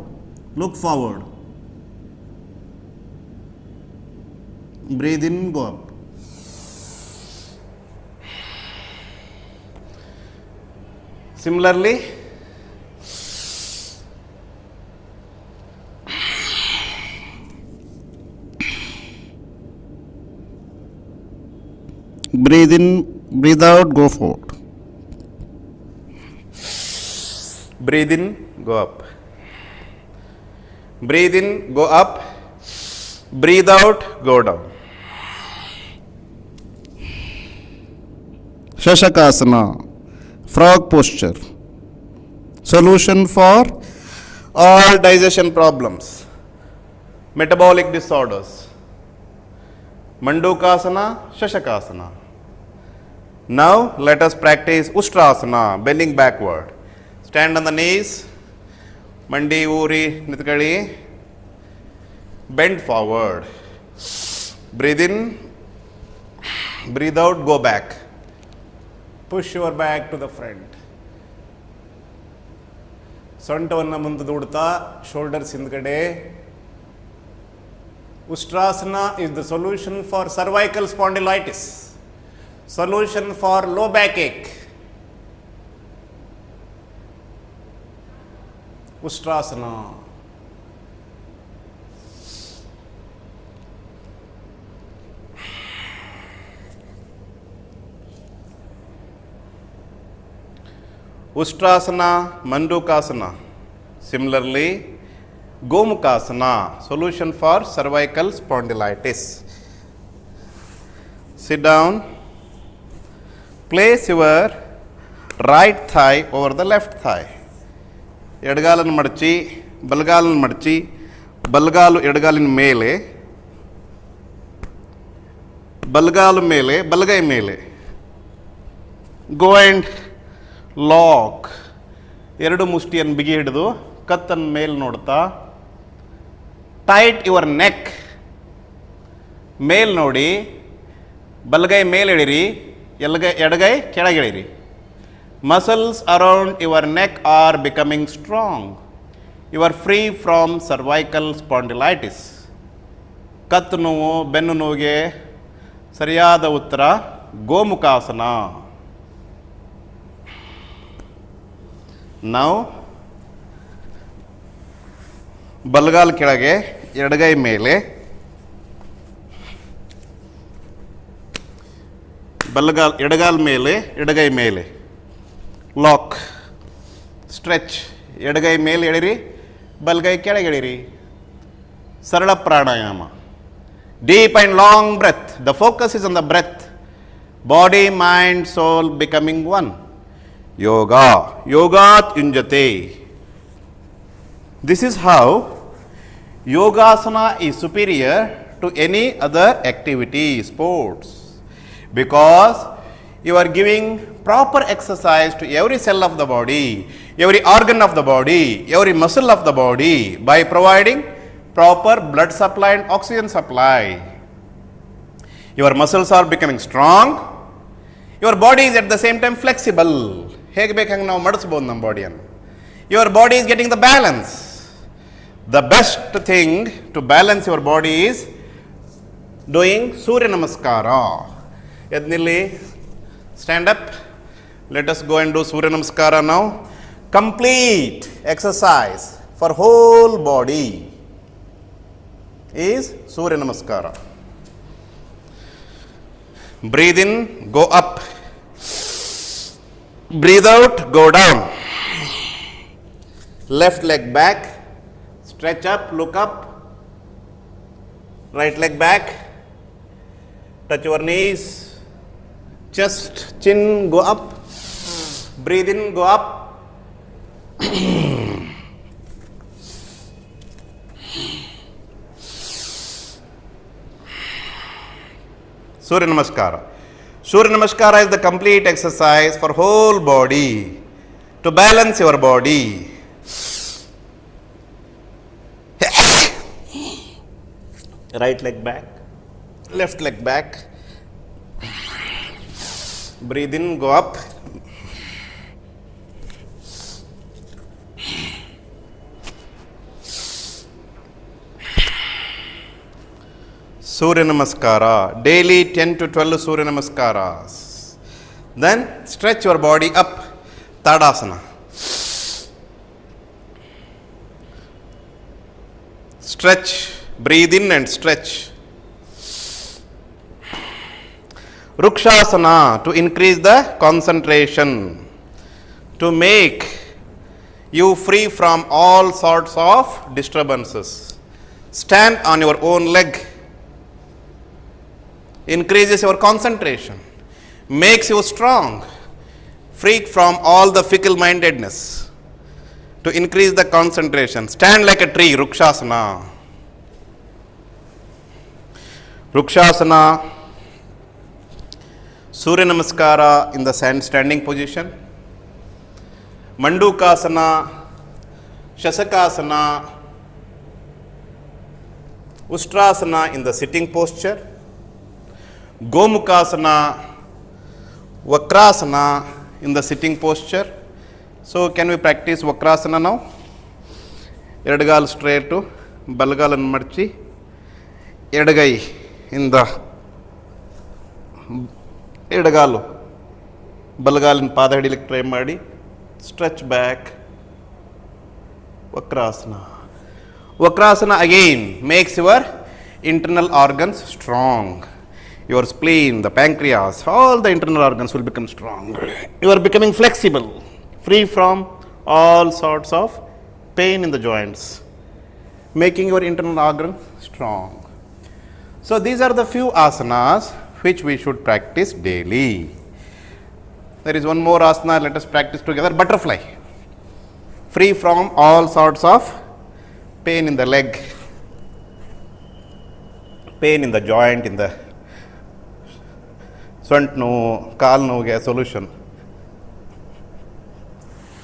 look forward. Breathe in, go up. Similarly, breathe in, breathe out, go forward. Breathe in, go up. Breathe in, go up. Breathe out, go down. Shashakasana, frog posture. Solution for all digestion problems, metabolic disorders. Mandukasana, Shashakasana. Now let us practice Ustrasana, bending backward. Stand on the knees, mandi uri nitkali, bend forward. Breathe in, breathe out, go back. Push your back to the front. ಸೊಂಟವನ್ನು ಮುಂದೆ ದೂಡ್ತಾ, shoulders ಹಿಂದ್ಗಡೆ. Ustrasana is the solution for cervical spondylitis, solution for low backache. Ustrasana. Ustrasana, Mandukasana. Similarly, Gomukasana, solution for cervical spondylitis. Sit down. Place your right thigh over the left thigh. ಎಡಗಾಲನ್ನು ಮಡಚಿ, ಬಲಗಾಲನ್ನು ಮಡಚಿ, ಬಲಗಾಲು ಎಡಗಾಲಿನ ಮೇಲೆ, ಬಲಗಾಲು ಮೇಲೆ, ಬಲಗೈ ಮೇಲೆ. Go and lock. ಎರಡು ಮುಷ್ಟಿಯನ್ನು ಬಿಗಿ ಹಿಡಿದು ಕತ್ತನ್ನು ಮೇಲೆ ನೋಡ್ತಾ, ಟೈಟ್ ಯುವರ್ ನೆಕ್. ಮೇಲ್ ನೋಡಿ, ಬಲಗೈ ಮೇಲೆ ಎಳಿರಿ, ಎಡಗೈ ಕೆಳಗೆಳಿರಿ. Muscles around your neck are becoming strong. You are free from cervical spondylitis. ಕತ್ತು ನೋವು, ಬೆನ್ನು ನೋವಿಗೆ ಸರಿಯಾದ ಉತ್ತರ ಗೋಮುಖಾಸನ. ನಾವು ಬಲಗಾಲ್ ಕೆಳಗೆ, ಎಡಗೈ ಮೇಲೆ, ಎಡಗಾಲ್ ಮೇಲೆ, ಎಡಗೈ ಮೇಲೆ. Lock, stretch. ಎಡಗೈ ಮೇಲೆ ಎಳಿರಿ, ಬಲಗೈ ಕೆಳಗೆಳಿರಿ. ಸರಳ ಪ್ರಾಣಾಯಾಮ. Deep and long breath. The focus is on the breath. Body, mind, soul becoming one. yoga. Yogat yunjate. This is how yogasana is superior to any other activity, sports, because you are giving proper exercise to every cell of the body, every organ of the body, every muscle of the body by providing proper blood supply and oxygen supply. Your muscles are becoming strong, your body is at the same time flexible. ಹೇಗೆ ಬೇಕಂಗೆ ನಾವು ಮಡಿಸ್ಬೋದು ನಮ್ಮ ಬಾಡಿಯನ್ನು. Your body is getting the balance. The best thing to balance your body is doing Surya Namaskara. Yadnili, stand up. Let us go and do Surya Namaskara now. Complete exercise for whole body is Surya Namaskara. Breathe in, go up. Breathe out, go down. Left leg back, stretch up, look up. Right leg back, touch your knees, chest, chin, go up. Breathe in, go up. Surya Namaskara. Surya Namaskara is the complete exercise for whole body to balance your body. Right leg back, left leg back. Breathe in, go up. Surya Namaskara, daily 10 to 12 Surya Namaskaras. Then stretch your body up, Tadasana. Stretch, breathe in and stretch. Rukshasana, to increase the concentration, to make you free from all sorts of disturbances. Stand on your own leg. Increases your concentration, makes you strong, free from all the fickle-mindedness, to increase the concentration. Stand like a tree, Rukshasana. Rukshasana, Surya Namaskara in the standing position, Mandukasana, Shasakasana, Ustrasana in the sitting posture, Gomukasana, Vakrasana in the sitting posture. So, can we practice Vakrasana now? Eradagal straight to Balgalan Marchi, Edagai in the Edagalu, Balgal in Padadilik try Madi, stretch back, Vakrasana. Vakrasana again makes your internal organs strong. Your spleen, the pancreas, all the internal organs will become strong. You are becoming flexible, free from all sorts of pain in the joints, making your internal organ strong. So, these are the few asanas which we should practice daily. There is one more asana, let us practice together, butterfly. Free from all sorts of pain in the leg, pain in the joint, in the sont no, kaal noge solution.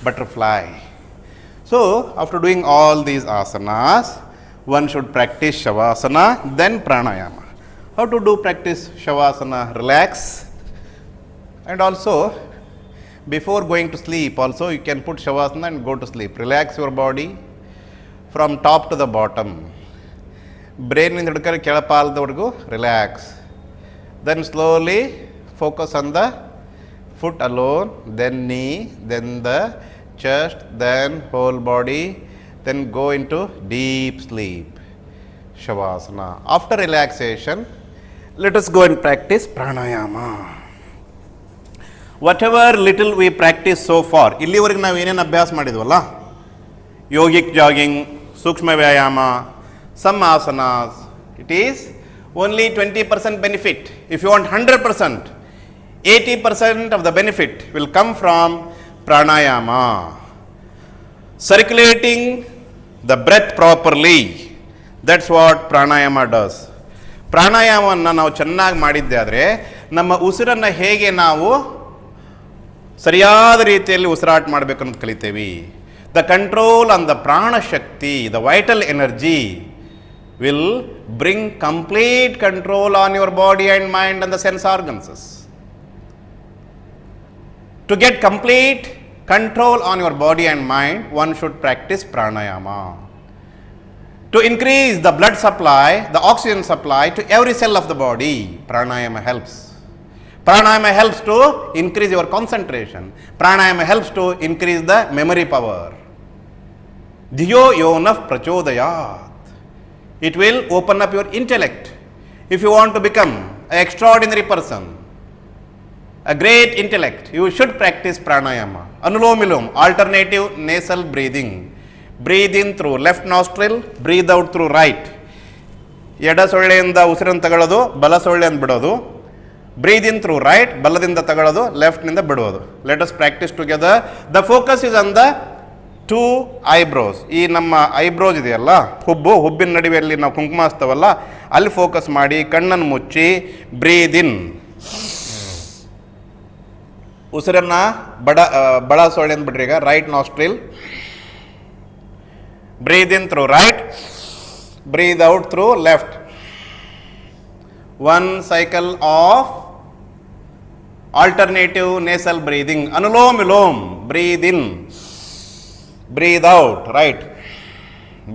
Butterfly. So, after doing all these asanas, one should practice Shavasana, then Pranayama. How to do practice Shavasana? Relax. And also, before going to sleep, also you can put Shavasana and go to sleep. Relax your body from top to the bottom. Brain in the relax. Then slowly focus on the foot alone, then knee, then the chest, then whole body, then go into deep sleep. Shavasana. After relaxation, let us go and practice Pranayama. Whatever little we practice so far, illivarige ನಾವು ಏನೇನು ಅಭ್ಯಾಸ ಮಾಡಿದ್ವಲ್ಲ, yogic jogging, Sukshma Vyayama, some asanas, it is only 20% benefit. If you want 100%, 80% of the benefit will come from pranayama. Circulating the breath properly. That's what pranayama does. ಪ್ರಾಣಾಯಾಮವನ್ನು ನಾವು ಚೆನ್ನಾಗಿ ಮಾಡಿದ್ದೆ ಆದರೆ ನಮ್ಮ ಉಸಿರನ್ನು ಹೇಗೆ ನಾವು ಸರಿಯಾದ ರೀತಿಯಲ್ಲಿ ಉಸಿರಾಟ ಮಾಡಬೇಕು ಅಂತ ಕಲಿತೇವೆ. ದ ಕಂಟ್ರೋಲ್ ಆನ್ ದ ಪ್ರಾಣಶಕ್ತಿ, the vital energy will bring complete control on your body and mind and the sense organs. To get complete control on your body and mind, one should practice pranayama. To increase the blood supply, the oxygen supply to every cell of the body, pranayama helps. Pranayama helps to increase your concentration. Pranayama helps to increase the memory power. Dhiyo yonah prachodayat. It will open up your intellect. If you want to become an extraordinary person, a great intellect, you should practice pranayama. Anulom vilom, alternative nasal breathing. Breathe in through left nostril, breathe out through right. ಎಡ ಸೊಳ್ಳೆಯಿಂದ ಉಸಿರನ್ನು ತಗೊಳ್ಳೋದು, ಬಲ ಸೊಳ್ಳೆಯನ್ನು ಬಿಡೋದು. Breathe in through right, ಬಲದಿಂದ ತಗೊಳ್ಳೋದು, ಲೆಫ್ಟ್ನಿಂದ ಬಿಡೋದು. Let us practice together. The focus is on the two eyebrows. ಈ ನಮ್ಮ ಐಬ್ರೋಸ್ ಇದೆಯಲ್ಲ, ಹುಬ್ಬಿನ ನಡುವೆಯಲ್ಲಿ ನಾವು ಕುಂಕುಮ ಹಚ್ತವಲ್ಲ, ಅಲ್ಲಿ ಫೋಕಸ್ ಮಾಡಿ ಕಣ್ಣನ್ನು ಮುಚ್ಚಿ ಬ್ರೀದ್ ಇನ್. ಉಸಿರನ್ನು ಬಡ ಸೊಳ್ಳೆಯಿಂದ ಬಿಡ್ರಿ. ಈಗ right nostril, breathe in through right, breathe out through left. One cycle of alternative nasal breathing. Anulom vilom, breathe in, breathe out, right,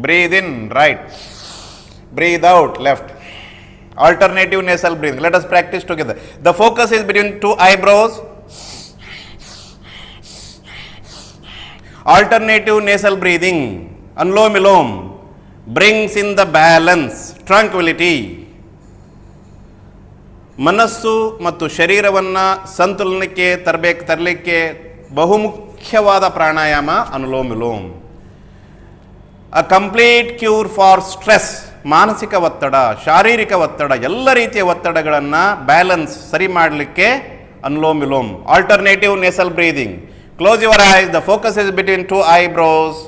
breathe in, right, breathe out, left. Alternative nasal breathing. Let us practice together. The focus is between two eyebrows. Alternative nasal breathing. Anulom vilom brings in the balance, tranquility. ಮನಸ್ಸು ಮತ್ತು ಶರೀರವನ್ನು ಸಂತುಲನಕ್ಕೆ ತರಲಿಕ್ಕೆ ಬಹುಮುಖ್ಯವಾದ ಪ್ರಾಣಾಯಾಮ Anulom Vilom. A complete cure for stress. ಮಾನಸಿಕ ಒತ್ತಡ, ಶಾರೀರಿಕ ಒತ್ತಡ, ಎಲ್ಲ ರೀತಿಯ ಒತ್ತಡಗಳನ್ನು ಬ್ಯಾಲೆನ್ಸ್ ಸರಿ ಮಾಡಲಿಕ್ಕೆ Anulom Vilom. Alternative nasal breathing. Close your eyes. The focus is between two eyebrows.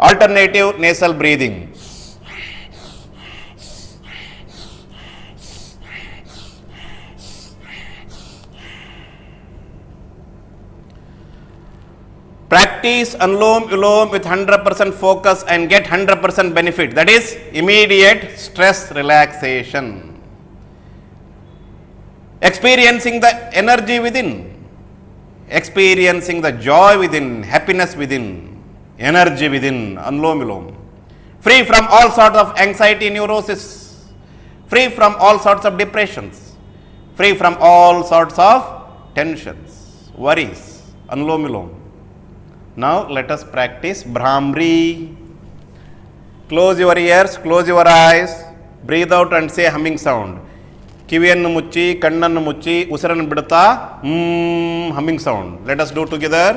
Alternative nasal breathing. Practice Anulom Vilom with 100% focus and get 100% benefit. That is immediate stress relaxation. Experiencing the energy within, experiencing the joy within, happiness within. Energy within, Anulom Vilom. Free from all sorts of anxiety, neurosis. Free from all sorts of depressions. Free from all sorts of tensions, worries. Anulom Vilom. Now let us practice Bhramri. Close your ears, close your eyes. Breathe out and say humming sound. ಕಿವಿಯನ್ನು ಮುಚ್ಚಿ, ಕಣ್ಣನ್ನು ಮುಚ್ಚಿ, ಉಸಿರನ್ನು ಬಿಡುತ್ತಾ humming sound. Let us do together.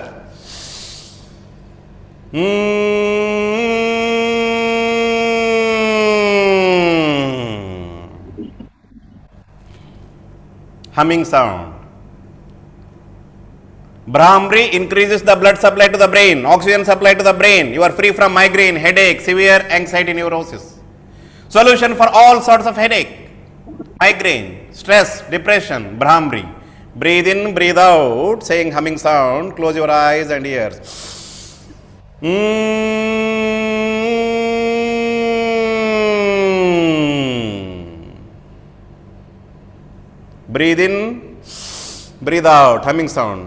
Humming sound. Bhramri increases the blood supply to the brain, oxygen supply to the brain. You are free from migraine, headache, severe anxiety, neurosis. Solution for all sorts of headache, migraine, stress, depression. Bhramri. Breathe in, breathe out, saying humming sound. Close your eyes and ears. Breathe in, breathe out, humming sound.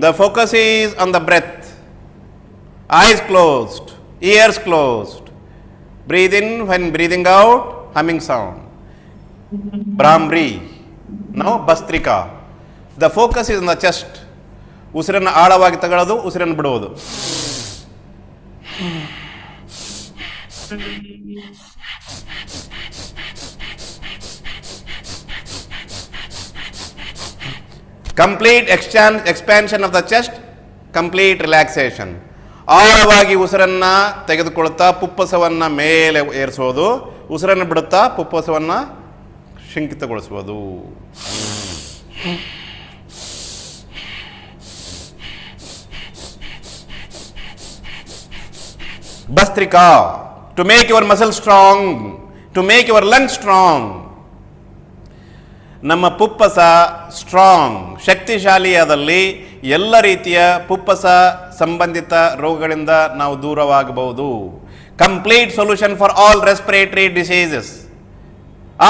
The focus is on the breath. Eyes closed, ears closed. Breathe in, when breathing out, humming sound. Bhramri. Now Bastrika. The focus is on the chest. ಉಸಿರನ್ನು ಆಳವಾಗಿ ತಗೊಳ್ಳೋದು, ಉಸಿರನ್ನು ಬಿಡುವುದು. Complete expansion of the chest, complete relaxation. ಆಳವಾಗಿ ಉಸಿರನ್ನು ತೆಗೆದುಕೊಳ್ಳುತ್ತಾ ಪುಪ್ಪಸವನ್ನು ಮೇಲೆ ಏರಿಸೋದು, ಉಸಿರನ್ನು ಬಿಡುತ್ತಾ ಪುಪ್ಪಸವನ್ನು ಶಂಕಿತಗೊಳಿಸುವುದು. Bhastrika, to make your muscle strong, to make your lungs strong. ನಮ್ಮ ಪುಪ್ಪಸ ಸ್ಟ್ರಾಂಗ್, ಶಕ್ತಿಶಾಲಿಯಾದಲ್ಲಿ ಎಲ್ಲ ರೀತಿಯ ಪುಪ್ಪಸ ಸಂಬಂಧಿತ ರೋಗಗಳಿಂದ ನಾವು ದೂರವಾಗಬಹುದು. Complete solution for all respiratory diseases.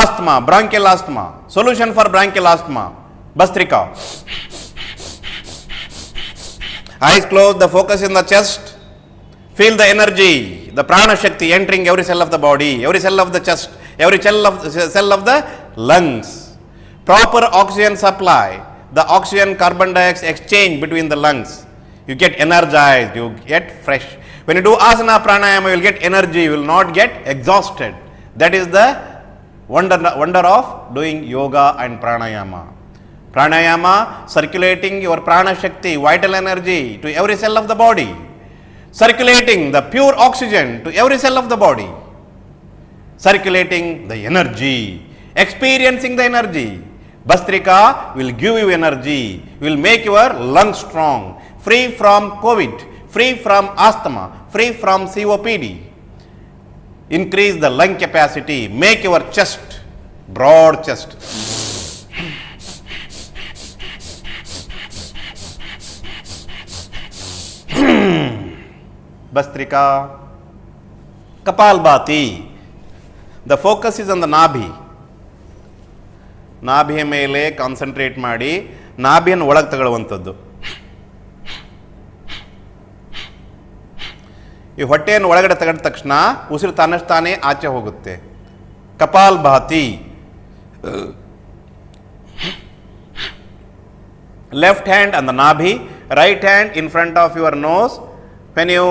Asthma, bronchial asthma, solution for bronchial asthma, Bhastrika. Eyes closed, the focus in the chest. Feel the energy, the prana shakti entering every cell of the body, every cell of the chest, every cell of the lungs. Proper oxygen supply, the oxygen carbon dioxide exchange between the lungs. You get energized, you get fresh. When you do asana pranayama, you will get energy, you will not get exhausted. That is the wonder of doing yoga and pranayama. Pranayama circulating your prana shakti, vital energy to every cell of the body. Circulating the pure oxygen to every cell of the body. Circulating the energy, experiencing the energy. Bhastrika will give you energy, will make your lungs strong, free from COVID, free from asthma, free from COPD. Increase the lung capacity, make your chest, broad chest. Bhastrika. Kapalbhati. The focus is on the Nabhi. ನಾಭಿಯ ಮೇಲೆ concentrate ಮಾಡಿ ನಾಭಿಯನ್ನು ಒಳಗೆ ತಗೊಳ್ಳುವಂಥದ್ದು. ಈ ಹೊಟ್ಟೆಯನ್ನು ಒಳಗಡೆ ತಗೊಂಡ ತಕ್ಷಣ ಉಸಿರು ತಾನೇ ಆಚೆ ಹೋಗುತ್ತೆ. Kapalbhati. Left hand on the nabhi, right hand in front of your nose. When you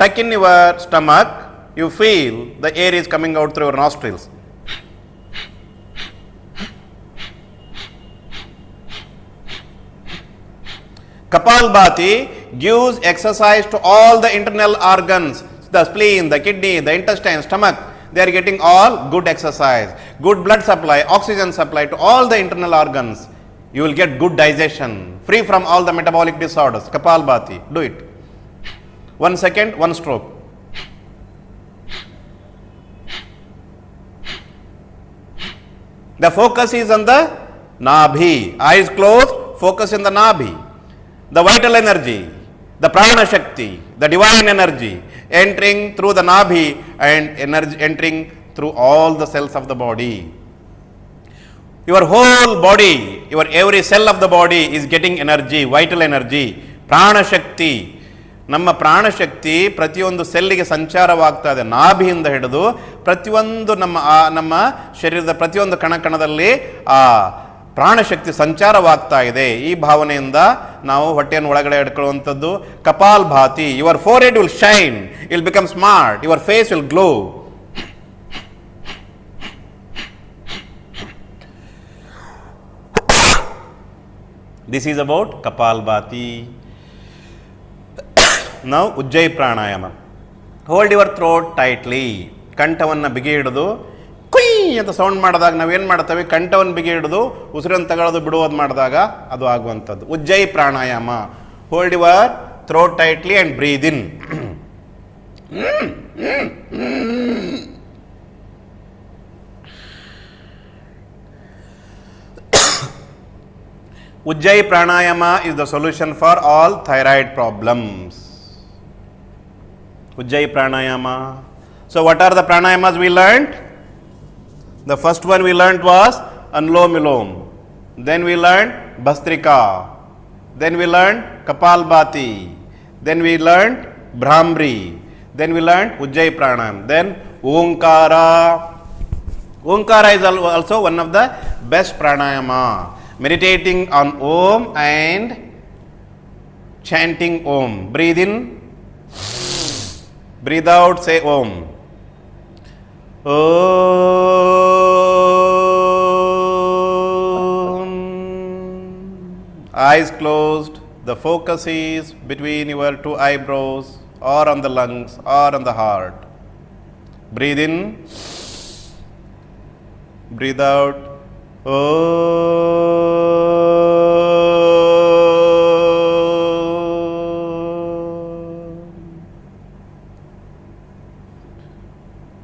tuck in your stomach, you feel the air is coming out through your nostrils. Kapalbhati gives exercise to all the internal organs, the spleen, the kidney, the intestine, stomach. They are getting all good exercise, good blood supply, oxygen supply to all the internal organs. You will get good digestion, free from all the metabolic disorders. Kapalbhati, do it. 1 second, 1 stroke. The focus is on the Nabhi. Eyes closed, focus in the Nabhi. The vital energy, the prana shakti, the divine energy entering through the Nabhi and energy entering through all the cells of the body. Your whole body, your every cell of the body is getting energy, vital energy, prana shakti. ನಮ್ಮ ಪ್ರಾಣಶಕ್ತಿ ಪ್ರತಿಯೊಂದು ಸೆಲ್ಲಿಗೆ ಸಂಚಾರವಾಗ್ತಾ ಇದೆ. ನಾಭಿಯಿಂದ ಹಿಡಿದು ಪ್ರತಿಯೊಂದು ನಮ್ಮ ಶರೀರದ ಪ್ರತಿಯೊಂದು ಕಣಕಣದಲ್ಲಿ ಆ ಪ್ರಾಣಶಕ್ತಿ ಸಂಚಾರವಾಗ್ತಾ ಇದೆ. ಈ ಭಾವನೆಯಿಂದ ನಾವು ಹೊಟ್ಟೆಯನ್ನು ಒಳಗಡೆ ಇಟ್ಕೊಳ್ಳುವಂಥದ್ದು. Kapalbhati. Your forehead will shine, will become smart, your face will glow. This is about Kapalbhati. ನಾವು ಉಜ್ಜಯಿ ಪ್ರಾಣಾಯಾಮ. Hold your throat tightly. ಕಂಠವನ್ನು ಬಿಗಿ ಹಿಡಿದು ಕುಯ್ ಅಂತ ಸೌಂಡ್ ಮಾಡಿದಾಗ ನಾವೇನು ಮಾಡ್ತೇವೆ, ಕಂಠವನ್ನು ಬಿಗಿ ಹಿಡಿದು ಉಸಿರನ್ನು ತಗೊಳ್ಳೋದು ಬಿಡುವುದು ಮಾಡಿದಾಗ ಅದು ಆಗುವಂಥದ್ದು ಉಜ್ಜಯಿ ಪ್ರಾಣಾಯಾಮ. Hold your throat tightly and breathe in. Ujjayi pranayama is the solution for all thyroid problems. Ujjayi pranayama. So what are the pranayamas we learned? The first one we learned was Anulom Vilom. Then we learned Bhastrika. Then we learned Kapalbhati. Then we learned Brahmri. Then we learned Ujjayi pranayama. Then Omkara. Omkara is also one of the best pranayama. Meditating on Om and chanting Om. Breathe in, breathe out, say Om. Om. Eyes closed. The focus is between your two eyebrows or on the lungs or on the heart. Breathe in. Breathe out.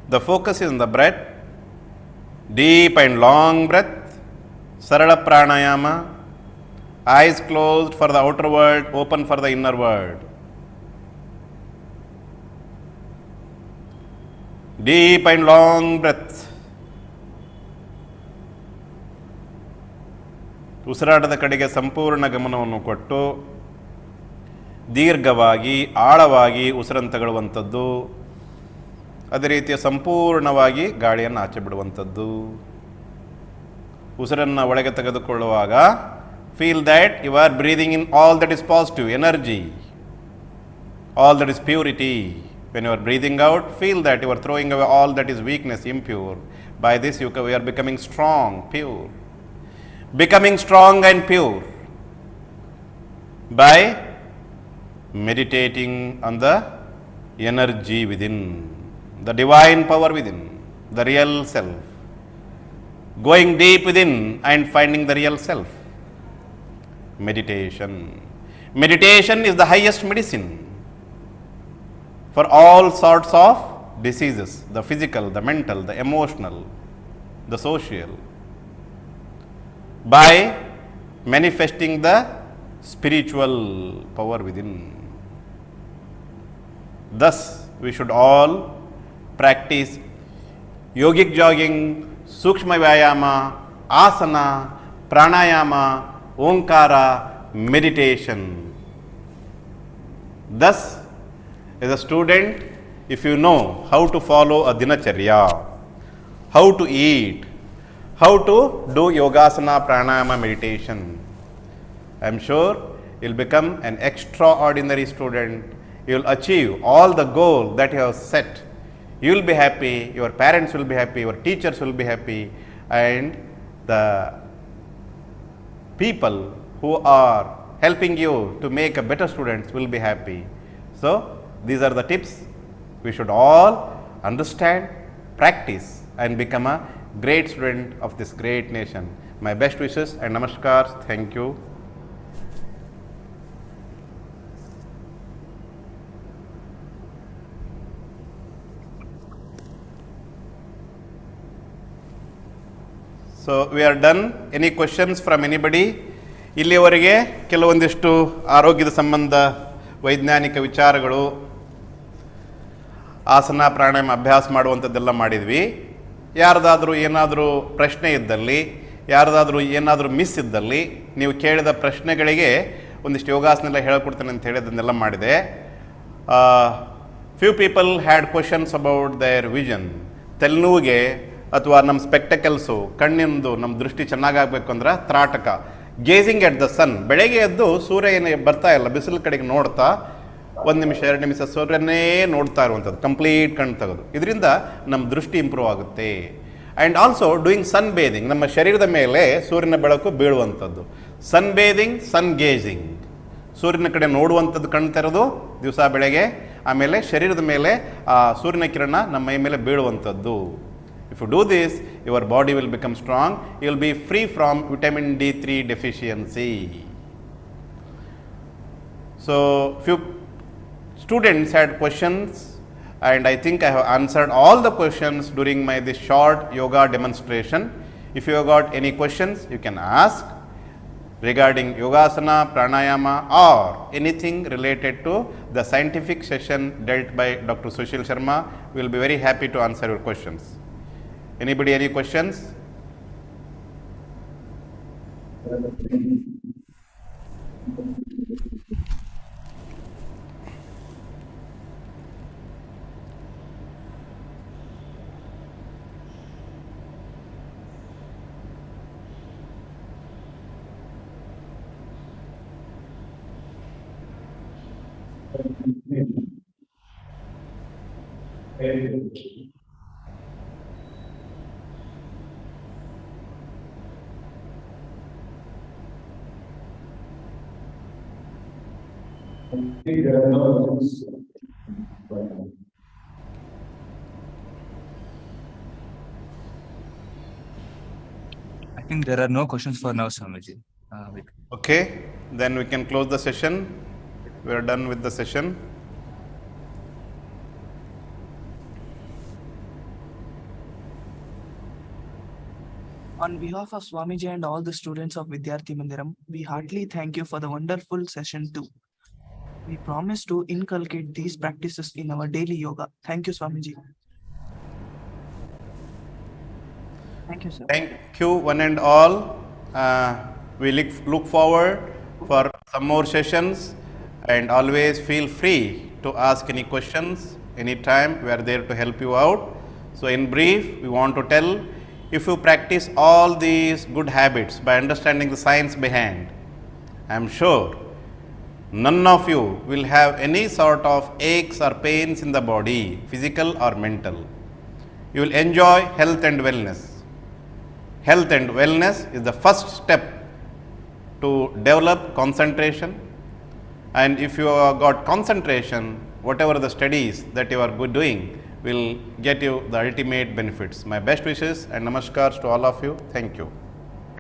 The focus is on the breath. Deep and long breath. Sarala pranayama. Eyes closed for the outer world, open for the inner world. Deep and long breath. ಉಸಿರಾಟದ ಕಡೆಗೆ ಸಂಪೂರ್ಣ ಗಮನವನ್ನು ಕೊಟ್ಟು ದೀರ್ಘವಾಗಿ ಆಳವಾಗಿ ಉಸಿರನ್ನು ತಗೊಳ್ಳುವಂಥದ್ದು, ಅದೇ ರೀತಿಯ ಸಂಪೂರ್ಣವಾಗಿ ಗಾಳಿಯನ್ನು ಆಚೆ ಬಿಡುವಂಥದ್ದು. ಉಸಿರನ್ನು ಒಳಗೆ ತೆಗೆದುಕೊಳ್ಳುವಾಗ feel that you are breathing in all that is positive energy, all that is purity. When you are breathing out, feel that you are throwing away all that is weakness, impure. By this you are becoming strong, pure. Becoming strong and pure by meditating on the energy within, the divine power within, the real self. Going deep within and finding the real self. Meditation. Meditation is the highest medicine for all sorts of diseases, the physical, the mental, the emotional, the social, by manifesting the spiritual power within. Thus, we should all practice yogic jogging, sukshma vyayama, asana, pranayama, onkara, meditation. Thus, as a student, if you know how to follow a dinacharya, how to eat, how to do yogasana, pranayama, meditation, I am sure you will become an extraordinary student. You will achieve all the goal that you have set. You will be happy, your parents will be happy, your teachers will be happy, and the people who are helping you to make a better students will be happy. So, these are the tips we should all understand, practice, and become a great student of this great nation. My best wishes and namaskars. Thank you. So, we are done. Any questions from anybody? ಇಲ್ಲಿಯವರೆಗೆ ಕೆಲವೊಂದಿಷ್ಟು ಆರೋಗ್ಯದ ಸಂಬಂಧ ವೈಜ್ಞಾನಿಕ ವಿಚಾರಗಳು, ಆಸನ ಪ್ರಾಣಾಯಾಮ ಅಭ್ಯಾಸ ಮಾಡುವಂಥದ್ದೆಲ್ಲ ಮಾಡಿದ್ವಿ. ಯಾರ್ದಾದರೂ ಏನಾದರೂ ಪ್ರಶ್ನೆ ಇದ್ದಲ್ಲಿ, ಯಾರ್ದಾದರೂ ಏನಾದರೂ ಮಿಸ್ ಇದ್ದಲ್ಲಿ, ನೀವು ಕೇಳಿದ ಪ್ರಶ್ನೆಗಳಿಗೆ ಒಂದಿಷ್ಟು ಯೋಗಾಸನೆಲ್ಲ ಹೇಳ್ಕೊಡ್ತೇನೆ ಅಂತ ಹೇಳಿ ಅದನ್ನೆಲ್ಲ ಮಾಡಿದೆ. Few people had questions about their vision. ತಲೆನೋವಿಗೆ ಅಥವಾ ನಮ್ಮ ಸ್ಪೆಕ್ಟಕಲ್ಸು, ಕಣ್ಣಿಂದು ನಮ್ಮ ದೃಷ್ಟಿ ಚೆನ್ನಾಗಾಗಬೇಕು ಅಂದ್ರೆ trataka, gazing at the sun. ಬೆಳಗ್ಗೆ ಎದ್ದು ಸೂರ್ಯ ಏನು ಬರ್ತಾ ಇಲ್ಲ, ಬಿಸಿಲು ಕಡೆಗೆ ನೋಡ್ತಾ 1 ನಿಮಿಷ 2 ನಿಮಿಷ ಸೂರ್ಯನೇ ನೋಡ್ತಾ ಇರುವಂಥದ್ದು, ಕಂಪ್ಲೀಟ್ ಕಣ್ಣು ತೆಗೆದು. ಇದರಿಂದ ನಮ್ಮ ದೃಷ್ಟಿ ಇಂಪ್ರೂವ್ ಆಗುತ್ತೆ. And also doing sun bathing, ನಮ್ಮ ಶರೀರದ ಮೇಲೆ ಸೂರ್ಯನ ಬೆಳಕು ಬೀಳುವಂಥದ್ದು. ಸನ್ ಬೇದಿಂಗ್, ಸನ್ ಗೇಜಿಂಗ್, ಸೂರ್ಯನ ಕಡೆ ನೋಡುವಂಥದ್ದು ಕಣ್ಣು ತೆರೆದು ದಿವಸ ಬೆಳಗ್ಗೆ, ಆಮೇಲೆ ಶರೀರದ ಮೇಲೆ ಆ ಸೂರ್ಯನ ಕಿರಣ ನಮ್ಮ ಮೈ ಮೇಲೆ ಬೀಳುವಂಥದ್ದು. If you do this, your body will become strong. You will be free from vitamin D3 deficiency. So, few students had questions, and I think I have answered all the questions during this short yoga demonstration. If you have got any questions, you can ask regarding yogasana, pranayama, or anything related to the scientific session dealt by Dr. Sushil Sharma. We will be very happy to answer your questions. Anybody, any questions? think there are no questions for now, Swamiji. Okay, then we can close the session. We are done with the session. On behalf of Swamiji and all the students of Vidyarthi Mandiram, we heartily thank you for the wonderful session too. We promise to inculcate these practices in our daily yoga. Thank you, Swamiji. Thank you, sir. Thank you, one and all. We look forward for some more sessions, and always feel free to ask any questions anytime. We are there to help you out. So, in brief, we want to tell, if you practice all these good habits by understanding the science behind, I am sure none of you will have any sort of aches or pains in the body, physical or mental. You will enjoy health and wellness. Health and wellness is the first step to develop concentration, and if you have got concentration, whatever the studies that you are doing will get you the ultimate benefits. My best wishes and namaskars to all of you. Thank you.